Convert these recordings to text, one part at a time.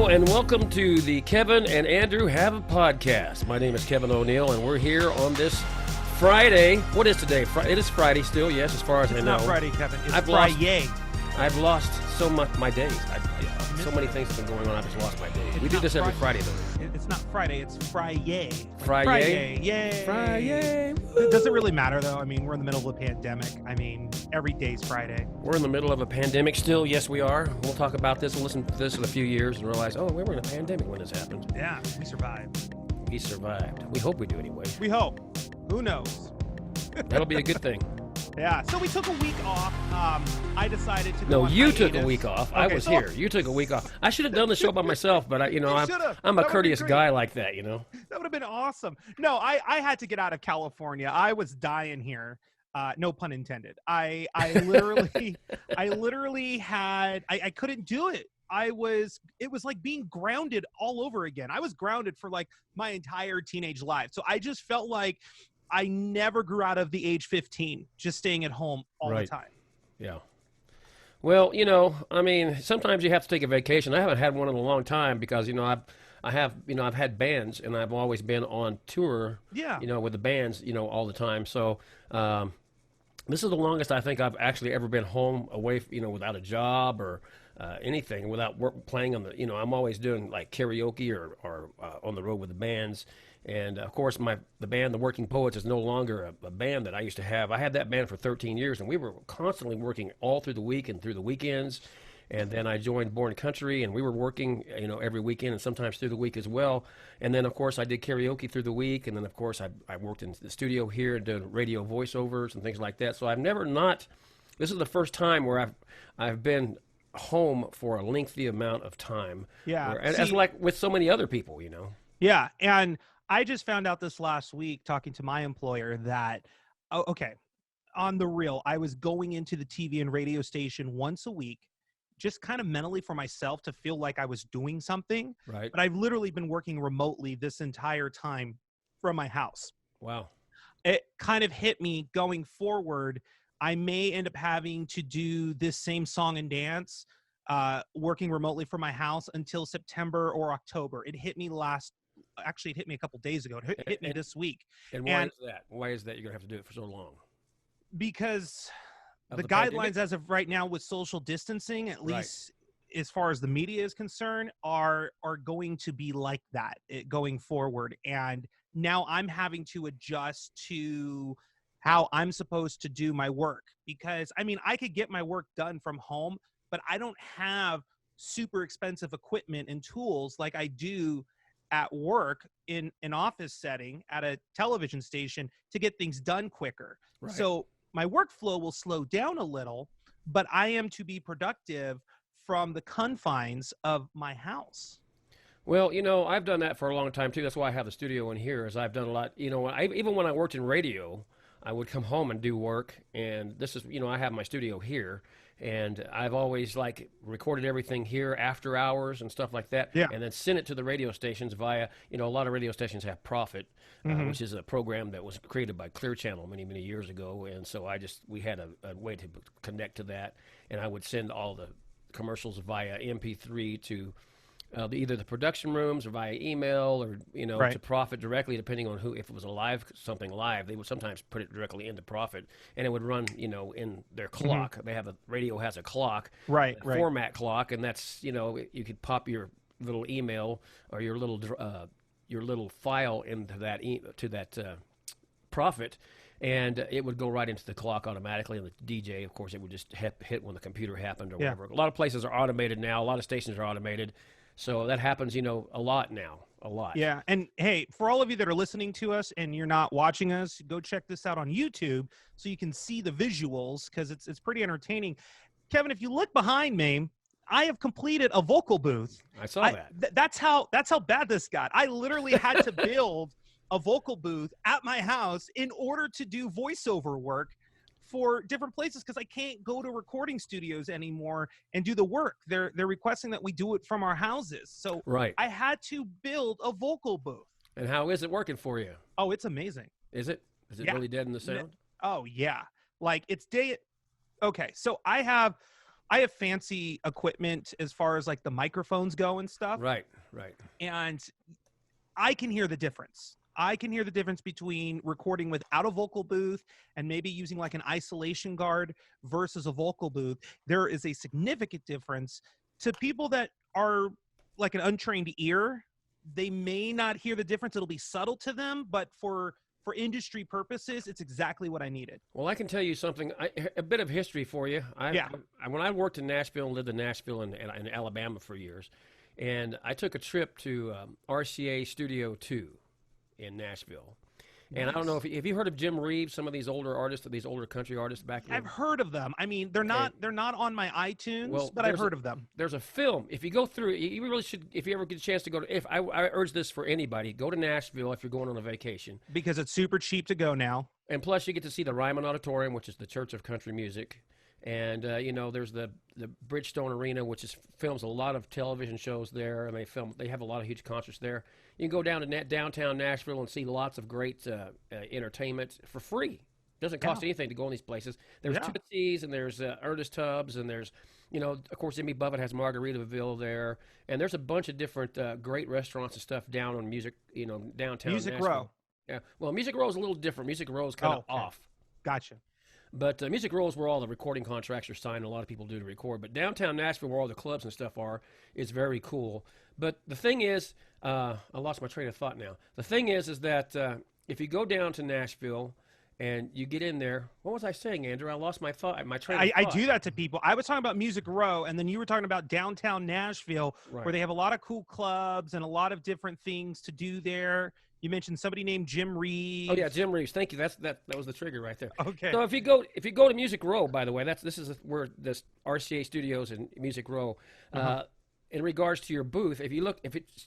and welcome to the Kevin and Andrew Have a Podcast. My name is Kevin O'Neill, and we're here on this Friday. What is today? It is Friday still, yes, as far as I know. It's not Friday, Kevin. It's Friday. I've lost so much my days. So many things have been going on, I've just lost my days. We do this every Friday, though. It's not Friday, it's Friday. Friday? Yay. Friday. Does it really matter, though? I mean, we're in the middle of a pandemic. I mean, every day's Friday. We're in the middle of a pandemic still. Yes, we are. We'll talk about this. We'll listen to this in a few years and realize, oh, we were in a pandemic when this happened. Yeah, we survived. We survived. We hope we do anyway. We hope. Who knows? That'll be a good thing. Yeah, so we took a week off. I decided to go No, on you hiatus. took a week off. I was here. You took a week off. I should have done the show by myself, but I'm a courteous guy like that, you know. That would have been awesome. No, I had to get out of California. I was dying here. No pun intended. I literally I couldn't do it. It was like being grounded all over again. I was grounded for like my entire teenage life. So I just felt like I never grew out of the age 15, just staying at home all the time. Yeah. Well, you know, I mean, sometimes you have to take a vacation. I haven't had one in a long time because, you know, I've had bands and I've always been on tour, you know, with the bands, you know, all the time. So, this is the longest I think I've actually ever been home away, you know, without a job or anything, without playing on the, you know, I'm always doing like karaoke or on the road with the bands. And of course, the band, the Working Poets, is no longer a band that I used to have. I had that band for 13 years, and we were constantly working all through the week and through the weekends. And then I joined Born Country, and we were working, you know, every weekend and sometimes through the week as well. And then, of course, I did karaoke through the week. And then, of course, I worked in the studio here and did radio voiceovers and things like that. So I've never this is the first time where I've been home for a lengthy amount of time. Yeah. As like with so many other people, you know. Yeah. And I just found out this last week talking to my employer that, on the real, I was going into the TV and radio station once a week, just kind of mentally for myself to feel like I was doing something. Right. But I've literally been working remotely this entire time from my house. Wow. It kind of hit me going forward. I may end up having to do this same song and dance, working remotely from my house until September or October. It hit me it hit me a couple days ago. It hit me this week. And why is that? Why is that you're going to have to do it for so long? Because the guidelines pandemic? as of right now with social distancing, at least as far as the media is concerned, are going to be like that going forward. And now I'm having to adjust to how I'm supposed to do my work. Because, I mean, I could get my work done from home, but I don't have super expensive equipment and tools like I do at work in an office setting at a television station to get things done quicker. Right. So my workflow will slow down a little, but I am to be productive from the confines of my house. Well, you know, I've done that for a long time too. That's why I have the studio in here, is I've done a lot, you know, even when I worked in radio, I would come home and do work, and this is, you know, I have my studio here, and I've always like recorded everything here after hours and stuff like that, and then sent it to the radio stations via, you know, a lot of radio stations have Profit, which is a program that was created by Clear Channel many, many years ago, and so we had a way to connect to that, and I would send all the commercials via MP3 to either the production rooms or via email or, you know, to Profit directly, depending on if it was something live, they would sometimes put it directly into Profit, and it would run, you know, in their clock. Radio has a clock, format clock, and that's, you know, you could pop your little email or your little file into that Profit, and it would go right into the clock automatically. And the DJ, of course, it would just hit when the computer happened or whatever. A lot of places are automated now. A lot of stations are automated. So that happens, you know, a lot now, a lot. Yeah, and hey, for all of you that are listening to us and you're not watching us, go check this out on YouTube so you can see the visuals, because it's pretty entertaining. Kevin, if you look behind me, I have completed a vocal booth. I saw that. That's how bad this got. I literally had to build a vocal booth at my house in order to do voiceover work for different places, because I can't go to recording studios anymore and do the work. They're requesting that we do it from our houses. So I had to build a vocal booth. And how is it working for you? Oh, it's amazing. Is it? Is it really dead in the sound? Oh, yeah. Like it's Okay, so I have I have fancy equipment as far as like the microphones go and stuff. Right, right. And I can hear the difference. I can hear the difference between recording without a vocal booth and maybe using like an isolation guard versus a vocal booth. There is a significant difference. To people that are like an untrained ear, they may not hear the difference. It'll be subtle to them, but for industry purposes, it's exactly what I needed. Well, I can tell you something, a bit of history for you. When I worked in Nashville and lived in Nashville and Alabama for years, and I took a trip to RCA Studio 2 in Nashville. And Nice. I don't know if you heard of Jim Reeves, some of these older artists, these older country artists back then. I've heard of them. I mean, they're not on my iTunes, but I've heard of them. There's a film. If you go through, you really should. If you ever get a chance to go to, I urge this for anybody, go to Nashville if you're going on a vacation, Because it's super cheap to go now. and plus you get to see the Ryman Auditorium, which is the Church of Country Music, and there's the Bridgestone Arena, which films a lot of television shows there, and they have a lot of huge concerts there. You can go down to downtown Nashville and see lots of great entertainment for free. Doesn't cost anything to go in these places. There's Tootsie's, and there's Ernest Tubbs, and there's, of course, Jimmy Buffett has Margaritaville there, and there's a bunch of different great restaurants and stuff down on downtown Music Nashville. Row. Yeah, well, Music Row is a little different. Music Row is kind of off. Gotcha. But Music Row is where all the recording contracts are signed. A lot of people do to record. But downtown Nashville, where all the clubs and stuff are, is very cool. But the thing is, I lost my train of thought now. The thing is that if you go down to Nashville and you get in there, what was I saying, Andrew? I lost my train of thought. I do that to people. I was talking about Music Row, and then you were talking about downtown Nashville, where they have a lot of cool clubs and a lot of different things to do there. You mentioned somebody named Jim Reeves. Oh yeah, Jim Reeves. Thank you. That was the trigger right there. Okay. So if you go to Music Row, by the way, this is where this RCA Studios and Music Row. In regards to your booth,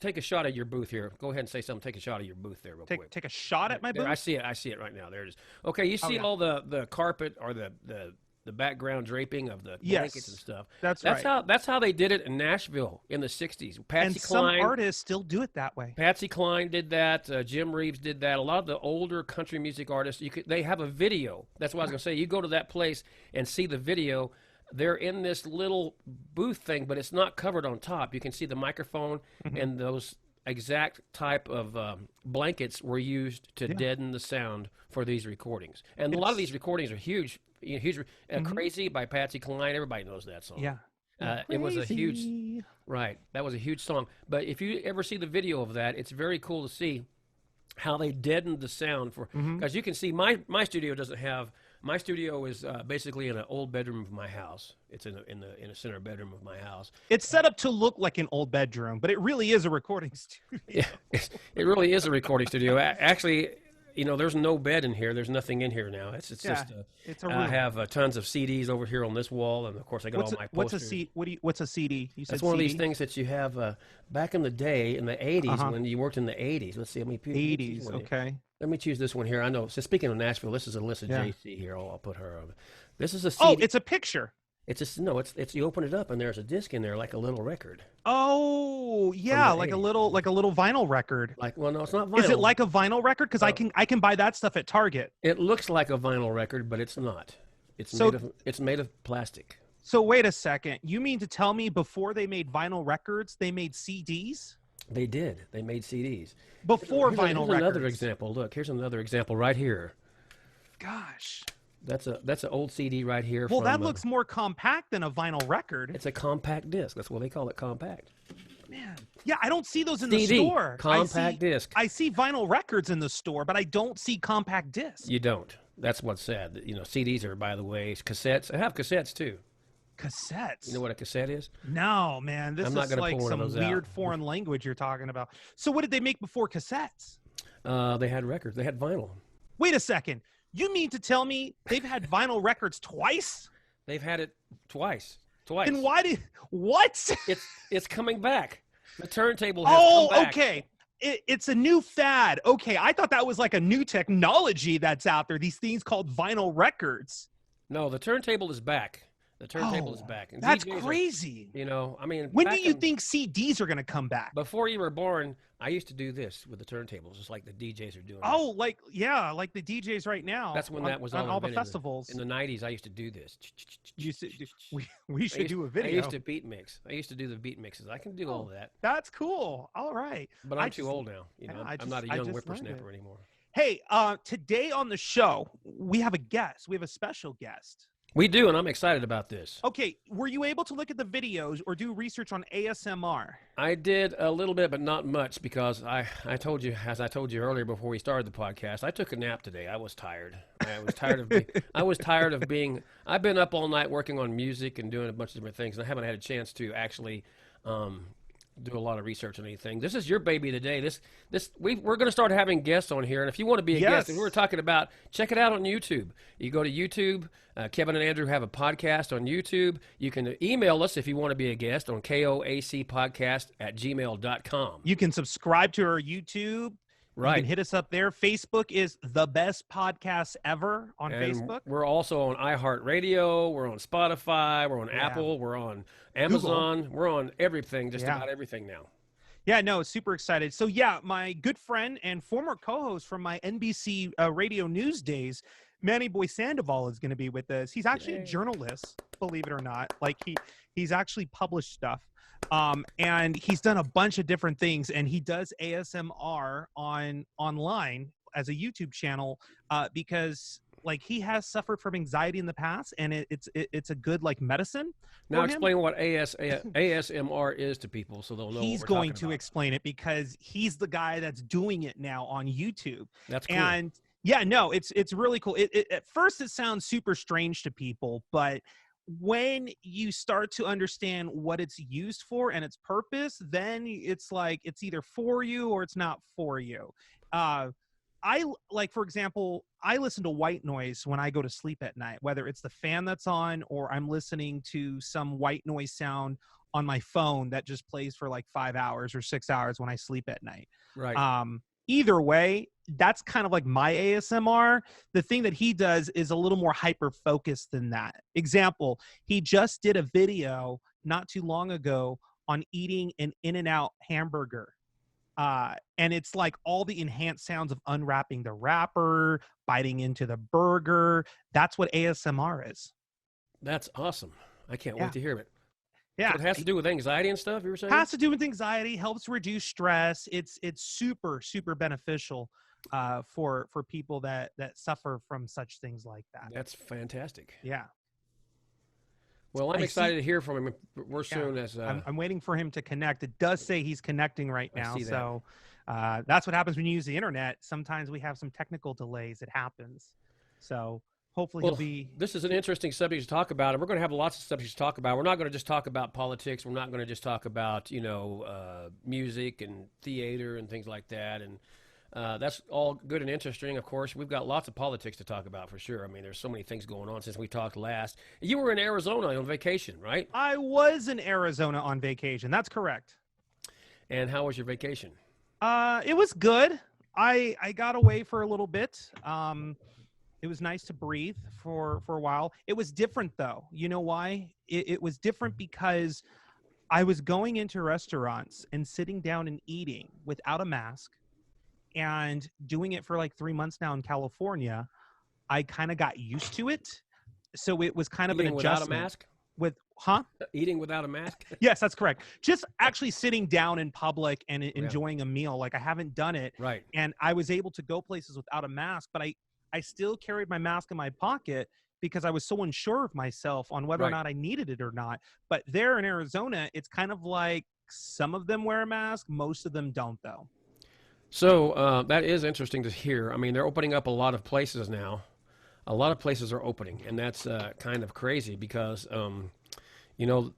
take a shot at your booth here. Go ahead and say something. Take a shot of your booth there, real quick. Take a shot at my booth. I see it right now. There it is. Okay, you see all the carpet or the background draping of the blankets and stuff. That's right. That's how they did it in Nashville in the '60s. Patsy Cline, some artists still do it that way. Patsy Cline did that. Jim Reeves did that. A lot of the older country music artists, they have a video. That's what I was going to say. You go to that place and see the video. They're in this little booth thing, but it's not covered on top. You can see the microphone, and those exact type of blankets were used to deaden the sound for these recordings. And a lot of these recordings are huge. Crazy by Patsy Cline. Everybody knows that song. Yeah. It was a huge, right. That was a huge song. But if you ever see the video of that, it's very cool to see how they deadened the sound because you can see my studio doesn't have. My studio is basically in an old bedroom of my house. It's in a center bedroom of my house. It's set up to look like an old bedroom, but it really is a recording studio. Yeah, it really is a recording studio. Actually, there's no bed in here. There's nothing in here now. It's just it's a room. I have tons of CDs over here on this wall, and of course I got all my posters. What's a CD? You said that's one CD? of these things that you have back in the day in the 80s when you worked in the 80s. Let's see how many people. 80s, okay. Let me choose this one here. I know. So speaking of Nashville, this is Alyssa JC here. I'll put her on. This is a CD. Oh, it's a picture. It's you open it up and there's a disc in there like a little record. Oh, yeah, like a little vinyl record. No, it's not vinyl. Is it like a vinyl record? Because I can buy that stuff at Target. It looks like a vinyl record, but it's not. It's made of plastic. So wait a second. You mean to tell me before they made vinyl records, they made CDs? They did. They made CDs. Before vinyl records. Another example. Look, here's another example right here. Gosh. That's an old CD right here. Well, that looks more compact than a vinyl record. It's a compact disc. That's what they call it, compact. Man. Yeah, I don't see those in CD, the store. Compact disc. I see vinyl records in the store, but I don't see compact discs. You don't. That's what's sad. CDs are, by the way, cassettes. I have cassettes, too. Cassettes? You know what a cassette is? No, man. This is like some weird foreign language you're talking about. So what did they make before cassettes? They had records. They had vinyl. Wait a second. You mean to tell me they've had vinyl records twice? They've had it twice. Then what? It's coming back. The turntable has come back. Okay. It's a new fad. Okay, I thought that was like a new technology that's out there. These things called vinyl records. No, the turntable is back. The turntable is back. And That's DJs crazy. I mean, when do you think CDs are going to come back? Before you were born, I used to do this with the turntables, just like the DJs are doing. Oh, like the DJs right now. That's when that was on all the festivals. In the 90s, I used to do this. We should do a video. I used to beat mix. I used to do the beat mixes. I can do all of that. That's cool. All right. But I'm too old now. I'm not a young whippersnapper anymore. Hey, today on the show, we have a guest. We have a special guest. We do, and I'm excited about this. Okay, were you able to look at the videos or do research on ASMR? I did a little bit, but not much, because I told you, as I told you earlier before we started the podcast, I took a nap today. I was tired. I was tired of being. I've been up all night working on music and doing a bunch of different things, and I haven't had a chance to actually do a lot of research on anything. This is your baby today. We're going to start having guests on here, and if you want to be a guest, and we were talking about, check it out on YouTube. You go to YouTube. Kevin and Andrew have a podcast on YouTube. You can email us if you want to be a guest on koacpodcast@gmail.com. You can subscribe to our YouTube. Right. You can hit us up there. Facebook is TheBestPodcastEver on Facebook. We're also on iHeart Radio. We're on Spotify. We're on Apple. We're on Amazon. Google. We're on everything, just about everything now. Yeah, no, super excited. So, my good friend and former co-host from my NBC radio news days, Manny Boy Sandoval, is going to be with us. He's actually a journalist, believe it or not. Like, he's actually published stuff. And he's done a bunch of different things, and he does ASMR online as a YouTube channel because like he has suffered from anxiety in the past, and it's a good like medicine. Now explain what ASMR is to people so they'll know. He's going to explain it because he's the guy that's doing it now on YouTube. That's cool. And yeah, no, it's really cool. At first it sounds super strange to people, but when you start to understand what it's used for and its purpose, then it's like it's either for you or it's not for you. For example, I listen to white noise when I go to sleep at night, whether it's the fan that's on or I'm listening to some white noise sound on my phone that just plays for like 5 hours or 6 hours when I sleep at night. Right. Either way, that's kind of like my ASMR. The thing that he does is a little more hyper-focused than that. Example, he just did a video not too long ago on eating an In-N-Out hamburger. And it's like all the enhanced sounds of unwrapping the wrapper, biting into the burger. That's what ASMR is. That's awesome. I can't wait to hear it. Yeah. So it has to do with anxiety and stuff, you were saying? Has to do with anxiety, helps reduce stress. It's super, super beneficial for people that suffer from such things like that. That's fantastic. Yeah. Well, I'm excited to hear from him. We're soon as I'm waiting for him to connect. It does say he's connecting right now. So that's what happens when you use the internet. Sometimes we have some technical delays. It happens. So hopefully he'll be. This is an interesting subject to talk about, and we're going to have lots of subjects to talk about. We're not going to just talk about politics. We're not going to just talk about music and theater and things like that. And that's all good and interesting. Of course, we've got lots of politics to talk about for sure. I mean, there's so many things going on since we talked last. You were in Arizona on vacation, right? I was in Arizona on vacation. That's correct. And how was your vacation? It was good. I got away for a little bit. It was nice to breathe for a while. It was different, though. You know why? It was different because I was going into restaurants and sitting down and eating without a mask and doing it for like 3 months now in California. I kind of got used to it. So it was kind of an adjustment. Without a mask? Eating without a mask? Yes, that's correct. Just actually sitting down in public and enjoying a meal. Like I haven't done it. Right. And I was able to go places without a mask, but I still carried my mask in my pocket because I was so unsure of myself on whether or not I needed it or not. But there in Arizona, it's kind of like some of them wear a mask. Most of them don't, though. So that is interesting to hear. I mean, they're opening up a lot of places now. A lot of places are opening, and that's kind of crazy because,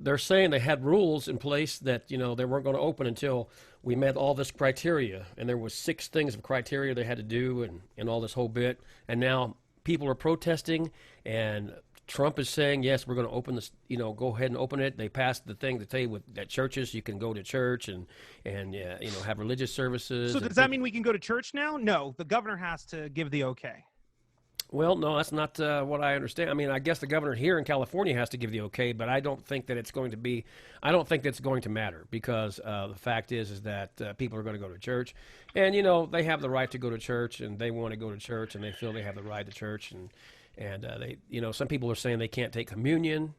they're saying they had rules in place that, they weren't going to open until we met all this criteria. And there was 6 things of criteria they had to do and all this whole bit. And now people are protesting, and Trump is saying, yes, we're going to open this, go ahead and open it. They passed the thing to tell you that churches, you can go to church and have religious services. So does that mean we can go to church now? No, the governor has to give the okay. Well, no, that's not what I understand. I mean, I guess the governor here in California has to give the okay, but I don't think that it's going to be. I don't think that's going to matter because the fact is that people are going to go to church, and they have the right to go to church, and they want to go to church, and they feel they have the right to church, and they, some people are saying they can't take communion,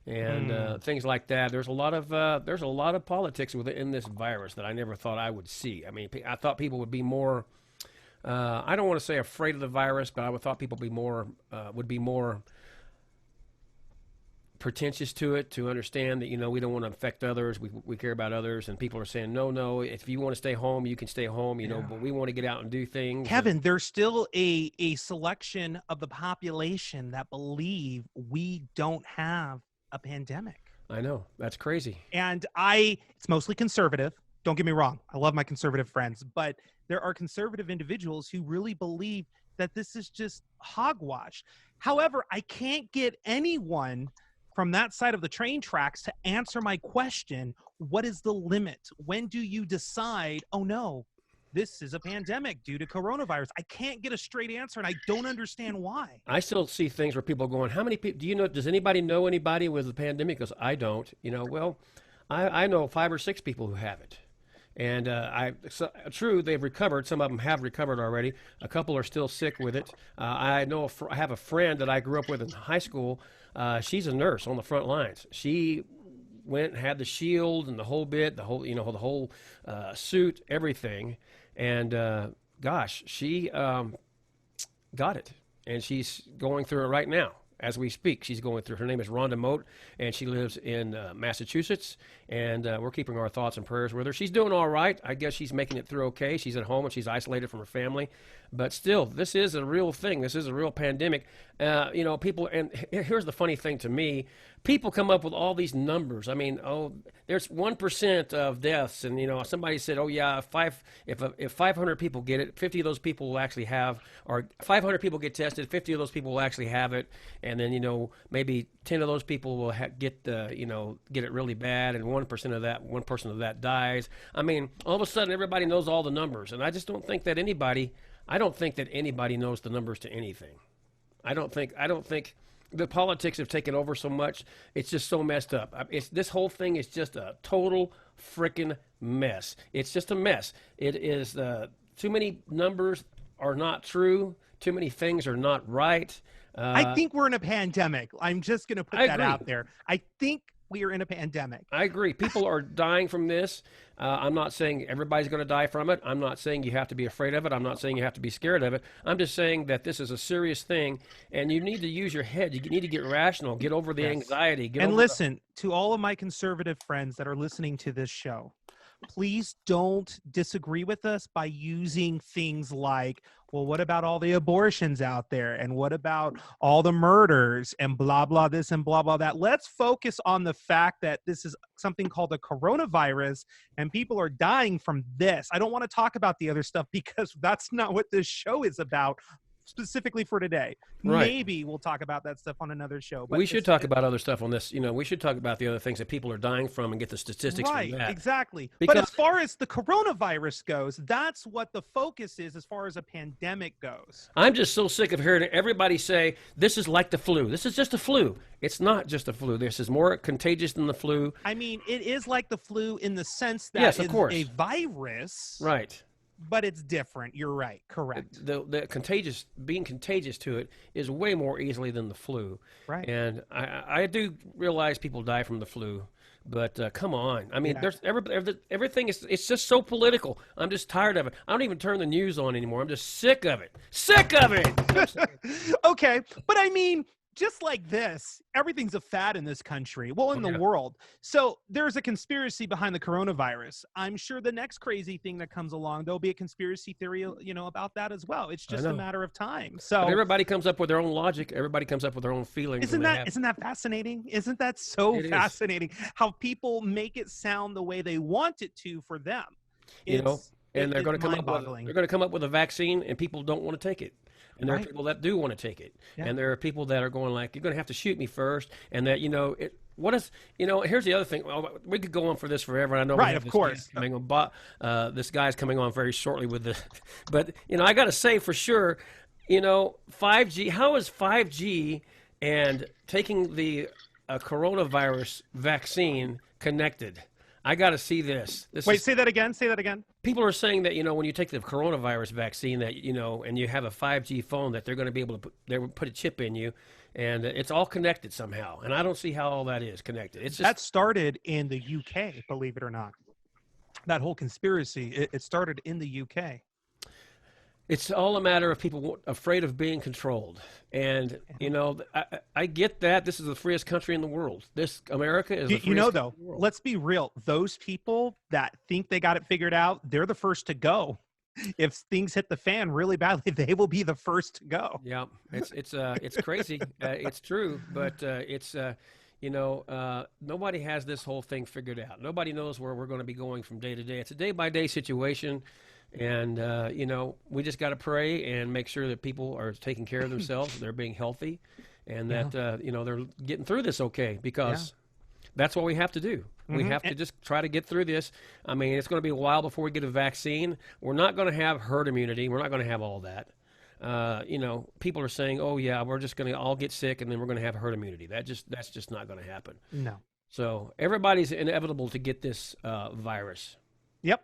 and things like that. There's a lot of politics within this virus that I never thought I would see. I mean, I thought people would be more. I don't want to say afraid of the virus, but I would thought people would be more pretentious to it, to understand that we don't want to affect others. We care about others, and people are saying no. If you want to stay home, you can stay home. But we want to get out and do things. Kevin, there's still a selection of the population that believe we don't have a pandemic. I know, that's crazy. And it's mostly conservative. Don't get me wrong. I love my conservative friends, but there are conservative individuals who really believe that this is just hogwash. However, I can't get anyone from that side of the train tracks to answer my question. What is the limit? When do you decide, oh no, this is a pandemic due to coronavirus? I can't get a straight answer, and I don't understand why. I still see things where people are going, how many people, does anybody know anybody with the pandemic? Because I don't, well, I know 5 or 6 people who have it. And true, they've recovered. Some of them have recovered already. A couple are still sick with it. I have a friend that I grew up with in high school. She's a nurse on the front lines. She went and had the shield and the whole bit, the whole suit, everything. And gosh, she got it, and she's going through it right now. As we speak, she's going through. Her name is Rhonda Moat, and she lives in Massachusetts. And we're keeping our thoughts and prayers with her. She's doing all right. I guess she's making it through okay. She's at home and she's isolated from her family. But still, this is a real thing. This is a real pandemic. People, and here's the funny thing to me. People come up with all these numbers. I mean, there's 1% of deaths. And, somebody said, oh, yeah, if 500 people get it, 50 of those people will actually have, or 500 people get tested, 50 of those people will actually have it. And then, maybe 10 of those people will get it really bad. And 1 person of that dies. I mean, all of a sudden, everybody knows all the numbers. And I just don't think that anybody knows the numbers to anything. I don't think the politics have taken over so much. It's just so messed up. This whole thing is just a total freaking mess. It's just a mess. It is too many numbers are not true. Too many things are not right. I think we're in a pandemic. I'm just going to put that out there. I think we are in a pandemic. I agree. People are dying from this. I'm not saying everybody's going to die from it. I'm not saying you have to be afraid of it. I'm not saying you have to be scared of it. I'm just saying that this is a serious thing, and you need to use your head. You need to get rational, get over the anxiety. Listen, to all of my conservative friends that are listening to this show, please don't disagree with us by using things like, well, what about all the abortions out there? And what about all the murders and blah, blah, this and blah, blah, that? Let's focus on the fact that this is something called a coronavirus and people are dying from this. I don't want to talk about the other stuff because that's not what this show is about. Specifically for today. Right. Maybe we'll talk about that stuff on another show. But we should talk about other stuff on this. We should talk about the other things that people are dying from and get the statistics from that. Right, exactly. But as far as the coronavirus goes, that's what the focus is as far as a pandemic goes. I'm just so sick of hearing everybody say, this is like the flu. This is just a flu. It's not just a flu. This is more contagious than the flu. I mean, it is like the flu in the sense that yes, of course. A virus. Right. But it's different. You're right. Correct. The being contagious to it is way more easily than the flu. Right. And I do realize people die from the flu, but come on. I mean, there's everything is, it's just so political. I'm just tired of it. I don't even turn the news on anymore. I'm just sick of it. Sick of it. Okay. But I mean, just like this, everything's a fad in this country. Well, in the world. So there's a conspiracy behind the coronavirus. I'm sure the next crazy thing that comes along, there'll be a conspiracy theory, about that as well. It's just a matter of time. So but everybody comes up with their own logic. Everybody comes up with their own feelings. Isn't that fascinating? Isn't that so fascinating? How people make it sound the way they want it to for them. And they're going to come up with a vaccine, and people don't want to take it. And there are people that do want to take it. Yeah. And there are people that are going like, you're going to have to shoot me first. And that, here's the other thing. Well, we could go on for this forever. I know. Right, of course. This guy's coming on very shortly with this. But, I got to say for sure, You know, 5G, how is 5G and taking the coronavirus vaccine connected? I got to see this. Wait, say that again. Say that again. People are saying that, you know, when you take the coronavirus vaccine that, you know, and you have a 5G phone that they're going to be able to put a chip in you, and it's all connected somehow. And I don't see how all that is connected. It's just, that started in the UK, believe it or not. That whole conspiracy, it started in the UK. it's all a matter of people afraid of being controlled. And, you know, I get that. This is the freest country in the world. America is the freest country in the world. Let's be real. Those people that think they got it figured out, they're the first to go. If things hit the fan really badly, they will be the first to go. Yeah, it's crazy. It's true, but nobody has this whole thing figured out. Nobody knows where we're going to be going from day to day. It's a day-by-day situation. And, we just got to pray and make sure that people are taking care of themselves, they're being healthy, and that, they're getting through this okay, because that's what we have to do. We have to just try to get through this. I mean, it's going to be a while before we get a vaccine. We're not going to have herd immunity. We're not going to have all that. People are saying, oh, yeah, we're just going to all get sick, and then we're going to have herd immunity. That's just not going to happen. No. So everybody's inevitable to get this virus. Yep.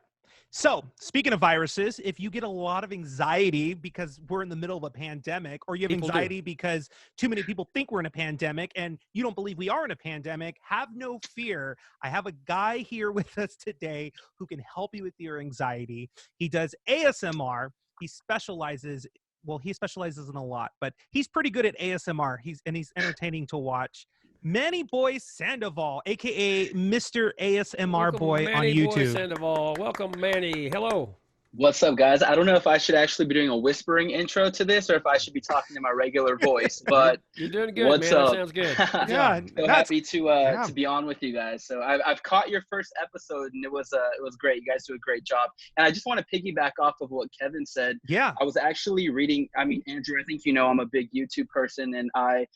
So, speaking of viruses, if you get a lot of anxiety because we're in the middle of a pandemic, or you have anxiety because too many people think we're in a pandemic and you don't believe we are in a pandemic, have no fear. I have a guy here with us today who can help you with your anxiety. He does ASMR. He specializes in a lot, but he's pretty good at ASMR. He's entertaining to watch. Manny Boy Sandoval, a.k.a. Mr. ASMR Welcome, Boy on Manny YouTube. Boy Sandoval. Welcome, Manny. Hello. What's up, guys? I don't know if I should actually be doing a whispering intro to this or if I should be talking in my regular voice, but you're doing good, what's man. up? That sounds good. Yeah, so happy to be on with you guys. So I've caught your first episode, and it was great. You guys do a great job. And I just want to piggyback off of what Kevin said. Yeah. I was actually reading. I mean, Andrew, I think you know I'm a big YouTube person, and I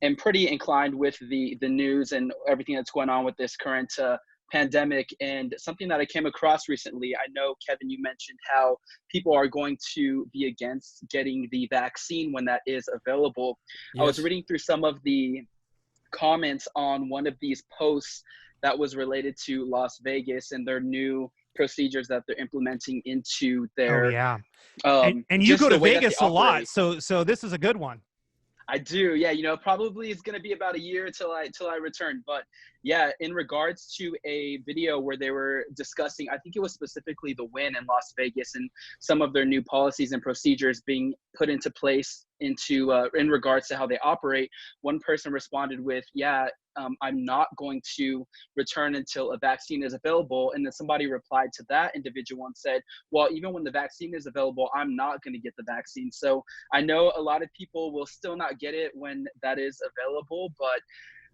am pretty inclined with the news and everything that's going on with this current pandemic. And something that I came across recently, I know, Kevin, you mentioned how people are going to be against getting the vaccine when that is available. Yes. I was reading through some of the comments on one of these posts that was related to Las Vegas and their new procedures that they're implementing into their and you go to Vegas a lot, so this is a good one. I do. Yeah. Probably it's going to be about a year till I return. But yeah, in regards to a video where they were discussing, I think it was specifically the Wynn in Las Vegas and some of their new policies and procedures being put into place in regards to how they operate. One person responded with, I'm not going to return until a vaccine is available. And then somebody replied to that individual and said, well, even when the vaccine is available, I'm not going to get the vaccine. So I know a lot of people will still not get it when that is available, but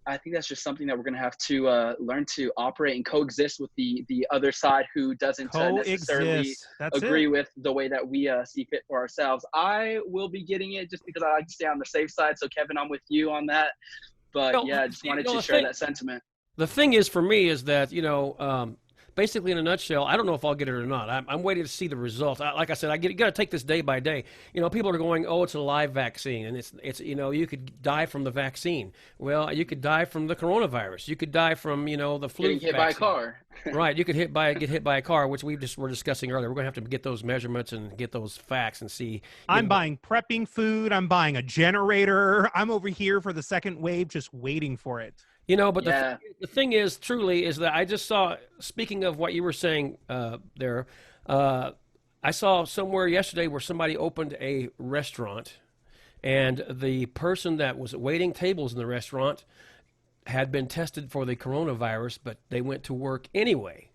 I think that's just something that we're going to have to learn to operate and coexist with the other side who doesn't necessarily agree with the way that we see fit for ourselves. I will be getting it just because I like to stay on the safe side. So Kevin, I'm with you on that. But I just wanted to share that sentiment. The thing is, for me, is that, basically in a nutshell, I don't know if I'll get it or not. I'm waiting to see the results. Like I said, got to take this day by day. People are going, oh, it's a live vaccine, and it's you could die from the vaccine. Well, you could die from the coronavirus. You could die from, the flu. Getting hit by a car. Right, you could get hit by a car, which we were discussing earlier. We're going to have to get those measurements and get those facts and see. I'm buying prepping food. I'm buying a generator. I'm over here for the second wave, just waiting for it. But the thing is, truly, is that I just saw, speaking of what you were saying there, I saw somewhere yesterday where somebody opened a restaurant, and the person that was waiting tables in the restaurant had been tested for the coronavirus, but they went to work anyway.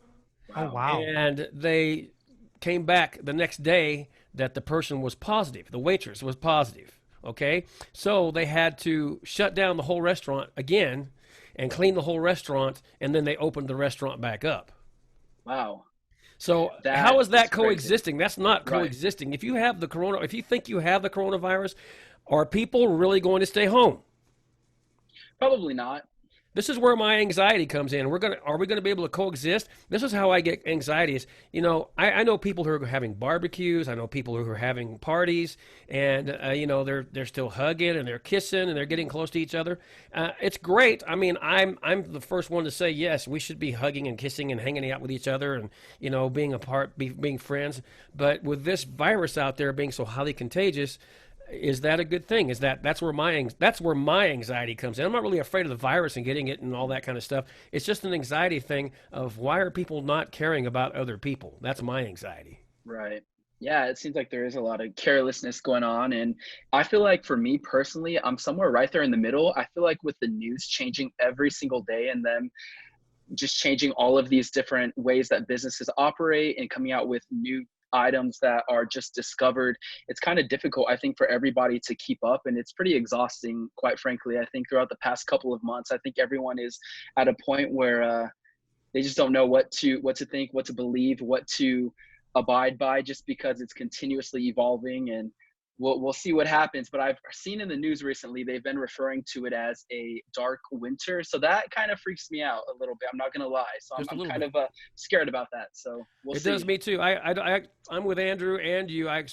Oh, wow. And they came back the next day that the person was positive. The waitress was positive, okay? So they had to shut down the whole restaurant again and clean the whole restaurant, and then they opened the restaurant back up. Wow. So how is that coexisting? Crazy. That's not coexisting. Right. If you think you have the coronavirus, are people really going to stay home? Probably not. This is where my anxiety comes in. Are we gonna be able to coexist? This is how I get anxiety. Is I know people who are having barbecues. I know people who are having parties, and they're still hugging and they're kissing and they're getting close to each other. It's great. I mean, I'm the first one to say yes. We should be hugging and kissing and hanging out with each other and being apart, being friends. But with this virus out there being so highly contagious, is that a good thing? That's where my anxiety comes in. I'm not really afraid of the virus and getting it and all that kind of stuff. It's just an anxiety thing of why are people not caring about other people? That's my anxiety. Right. Yeah, it seems like there is a lot of carelessness going on. And I feel like for me personally, I'm somewhere right there in the middle. I feel like with the news changing every single day and them just changing all of these different ways that businesses operate and coming out with new items that are just discovered, it's kind of difficult, I think, for everybody to keep up, and it's pretty exhausting, quite frankly. I think throughout the past couple of months, I think everyone is at a point where they just don't know what to think, what to believe, what to abide by, just because it's continuously evolving. And we'll see what happens. But I've seen in the news recently, they've been referring to it as a dark winter. So that kind of freaks me out a little bit. I'm not going to lie. So I'm kind of scared about that. So we'll see. It does me too. I'm with Andrew and you. I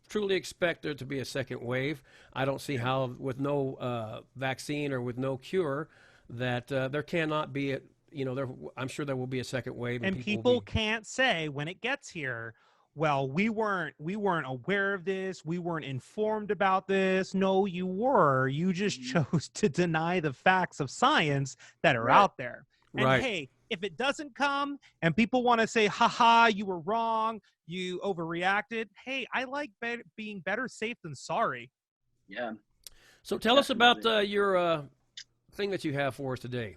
truly expect there to be a second wave. I don't see how, with no vaccine or with no cure, that there cannot be I'm sure there will be a second wave. And people can't say when it gets here, well, we weren't aware of this. We weren't informed about this. No, you were. You just chose to deny the facts of science that are out there. And hey, if it doesn't come and people want to say, haha, you were wrong, you overreacted. Hey, I like being better safe than sorry. Yeah. So tell us about your thing that you have for us today.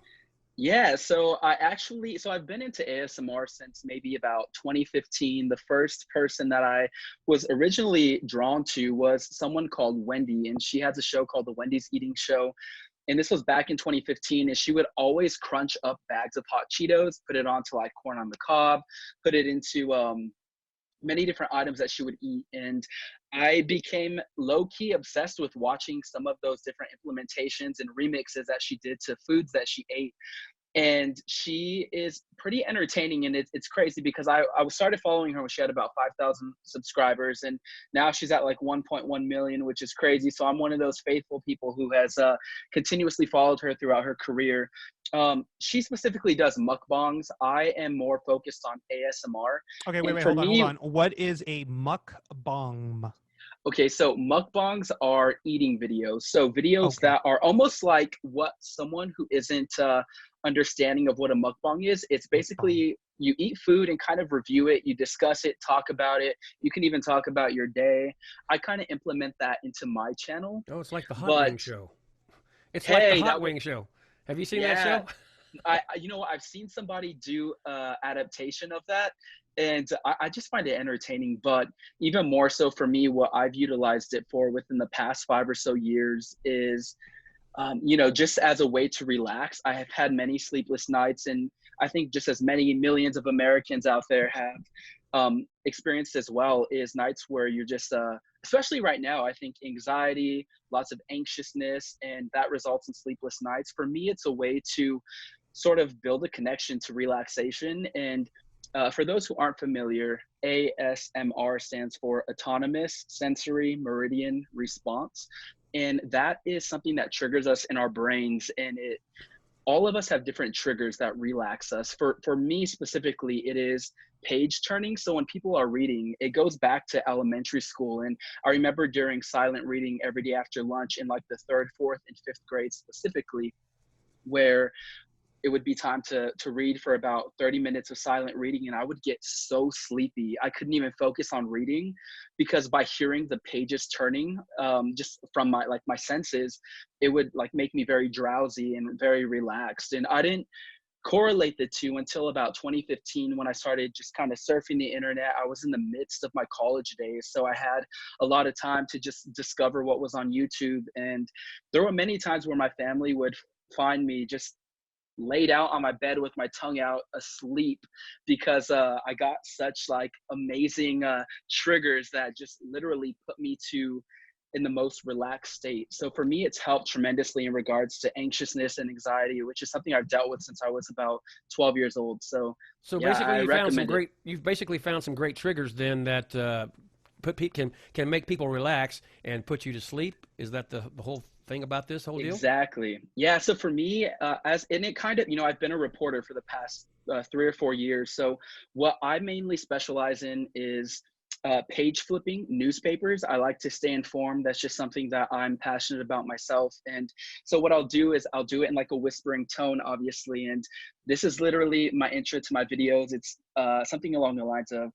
Yeah, so I've been into ASMR since maybe about 2015. The first person that I was originally drawn to was someone called Wendy, and she has a show called The Wendy's Eating Show. And this was back in 2015, and she would always crunch up bags of hot Cheetos, put it onto like corn on the cob, put it into many different items that she would eat. And I became low-key obsessed with watching some of those different implementations and remixes that she did to foods that she ate. And she is pretty entertaining, and it's crazy because I started following her when she had about 5,000 subscribers, and now she's at like 1.1 million, which is crazy. So I'm one of those faithful people who has continuously followed her throughout her career. She specifically does mukbangs. I am more focused on ASMR. Okay, wait, hold on. What is a mukbang? Okay, so mukbangs are eating videos. So videos that are almost like what someone who isn't understanding of what a mukbang is. It's basically you eat food and kind of review it. You discuss it, talk about it. You can even talk about your day. I kind of implement that into my channel. Oh, it's like the Hot Wing Show. It's like the Hot Wing Show. Have you seen that show? I've seen somebody do adaptation of that. And I just find it entertaining, but even more so for me, what I've utilized it for within the past 5 or so years is, just as a way to relax. I have had many sleepless nights, and I think just as many millions of Americans out there have experienced as well, is nights where you're just, especially right now, I think anxiety, lots of anxiousness, and that results in sleepless nights. For me, it's a way to sort of build a connection to relaxation. And for those who aren't familiar, ASMR stands for Autonomous Sensory Meridian Response. And that is something that triggers us in our brains. And all of us have different triggers that relax us. For me specifically, it is page turning. So when people are reading, it goes back to elementary school. And I remember during silent reading every day after lunch in like the 3rd, 4th, and 5th grade specifically, where it would be time to read for about 30 minutes of silent reading, and I would get so sleepy. I couldn't even focus on reading because by hearing the pages turning, just from my senses, it would like make me very drowsy and very relaxed. And I didn't correlate the two until about 2015 when I started just kind of surfing the internet. I was in the midst of my college days, so I had a lot of time to just discover what was on YouTube. And there were many times where my family would find me just laid out on my bed with my tongue out asleep because I got such like amazing triggers that just literally put me to in the most relaxed state. So for me, it's helped tremendously in regards to anxiousness and anxiety, which is something I've dealt with since I was about 12 years old. So yeah, basically, I recommend it. you've basically found some great triggers then that can make people relax and put you to sleep. Is that the whole thing about this whole deal? Exactly. Yeah. So for me, and it kind of, I've been a reporter for the past 3 or 4 years. So what I mainly specialize in is page flipping newspapers. I like to stay informed. That's just something that I'm passionate about myself. And so what I'll do is I'll do it in like a whispering tone, obviously. And this is literally my intro to my videos. It's something along the lines of,